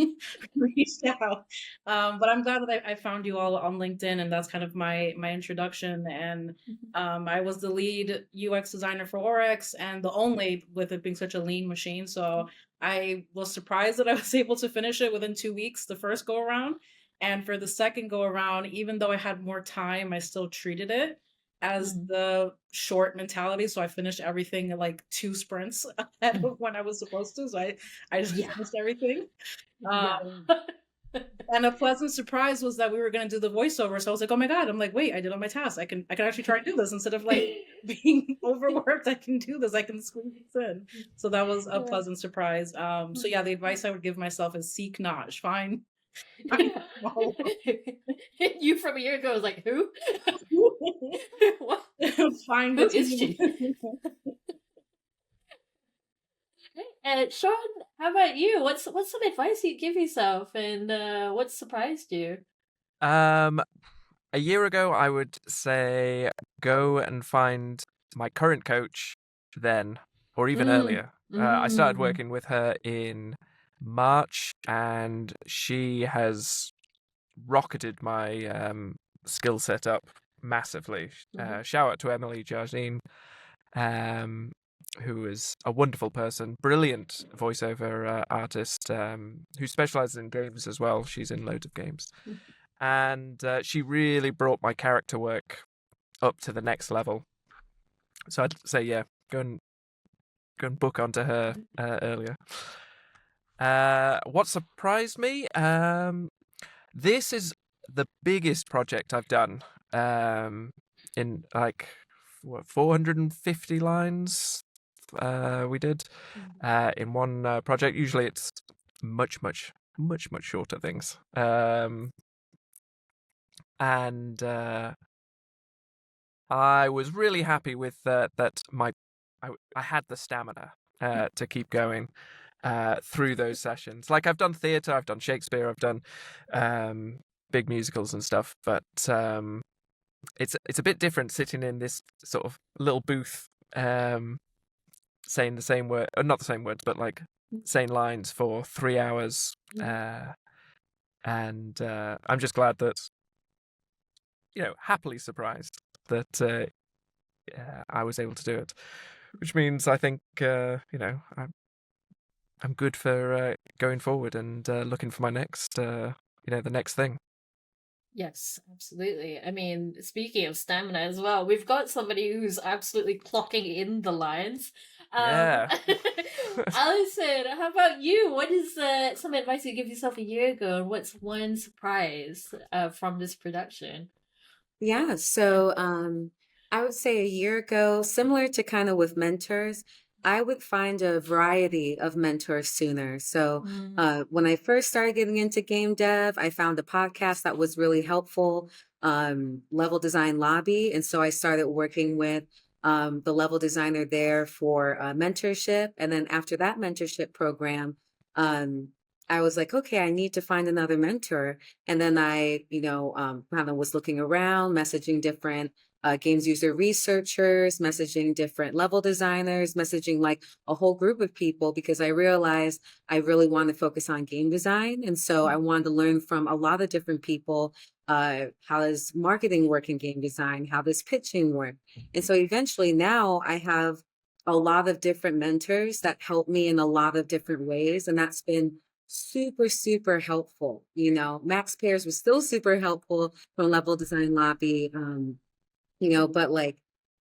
reached out. But I'm glad that I found you all on LinkedIn, and that's kind of my introduction. And I was the lead UX designer for Oryx, and the only, with it being such a lean machine. So I was surprised that I was able to finish it within 2 weeks, the first go around. And for the second go around, even though I had more time, I still treated it as the short mentality. So I finished everything in like 2 sprints ahead of when I was supposed to. So I just finished everything. And a pleasant surprise was that we were going to do the voiceover. So I was like, oh my God, I'm like, wait, I did all my tasks. I can actually try to do this instead of like being overworked. I can do this. I can squeeze this in. So that was a pleasant surprise. So yeah, the advice I would give myself is seek not. Find You from a year ago was like, who? What? Find Who the is team. she? Sean, how about you? What's some advice you give yourself, and what surprised you? A year ago, I would say go and find my current coach then, or even earlier. I started working with her in March, and she has rocketed my skill set up massively. Shout out to Emily Jardine, who is a wonderful person, brilliant voiceover artist, who specializes in games as well. She's in loads of games. And she really brought my character work up to the next level. So I'd say, yeah, go and book onto her earlier. What surprised me? This is the biggest project I've done. In like 450 lines we did in one project. Usually it's much shorter things. And I was really happy with that I had the stamina to keep going through those sessions. Like I've done theatre, I've done Shakespeare, I've done big musicals and stuff, but it's a bit different sitting in this sort of little booth saying the same word, not the same words, but like saying lines for 3 hours. And I'm just glad that, happily surprised that I was able to do it, which means I think I'm good for going forward and looking for my next the next thing. Yes, absolutely. I mean, speaking of stamina as well, we've got somebody who's absolutely clocking in the lines. Yeah. Alison, how about you? What is some advice you give yourself a year ago, and what's one surprise from this production? Yeah, so I would say a year ago, similar to kind of with mentors, I would find a variety of mentors sooner. So when I first started getting into game dev, I found a podcast that was really helpful, Level Design Lobby. And so I started working with the level designer there for mentorship. And then after that mentorship program, I was like, okay, I need to find another mentor. And then I, kind of was looking around, messaging different games user researchers, messaging different level designers, messaging like a whole group of people, because I realized I really wanted to focus on game design. And so I wanted to learn from a lot of different people. How does marketing work in game design? How does pitching work? And so eventually now I have a lot of different mentors that help me in a lot of different ways. And that's been super helpful. Max Pairs was still super helpful from Level Design Lobby. But like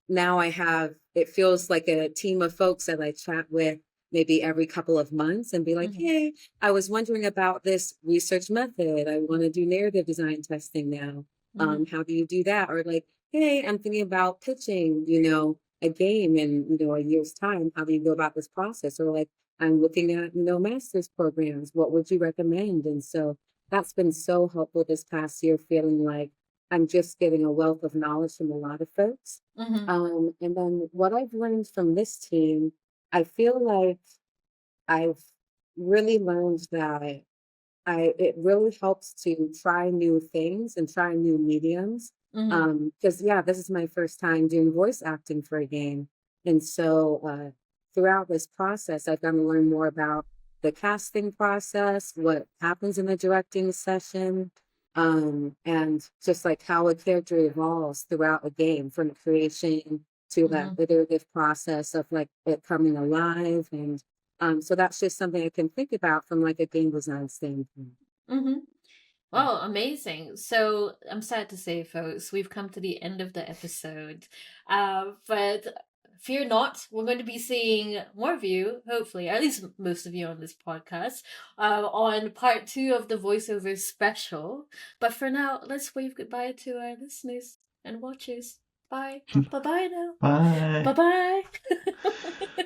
now it feels like a team of folks that I chat with maybe every couple of months and be like, hey, I was wondering about this research method. I want to do narrative design testing now. How do you do that? Or like, hey, I'm thinking about pitching, a game in, a year's time, how do you go about this process? Or like, I'm looking at, master's programs, what would you recommend? And so that's been so helpful this past year, feeling like I'm just getting a wealth of knowledge from a lot of folks. And then what I've learned from this team, I feel like I've really learned that it really helps to try new things and try new mediums. Because this is my first time doing voice acting for a game. And so throughout this process, I've got to learn more about the casting process, what happens in the directing session, and just like how a character evolves throughout a game from creation to that iterative process of like it coming alive. And so that's just something I can think about from like a game design standpoint. Well, amazing. So I'm sad to say, folks, we've come to the end of the episode. But fear not, we're going to be seeing more of you, hopefully, at least most of you on this podcast, on part 2 of the voiceover special. But for now, let's wave goodbye to our listeners and watchers. Bye. Bye-bye now. Bye. Bye-bye.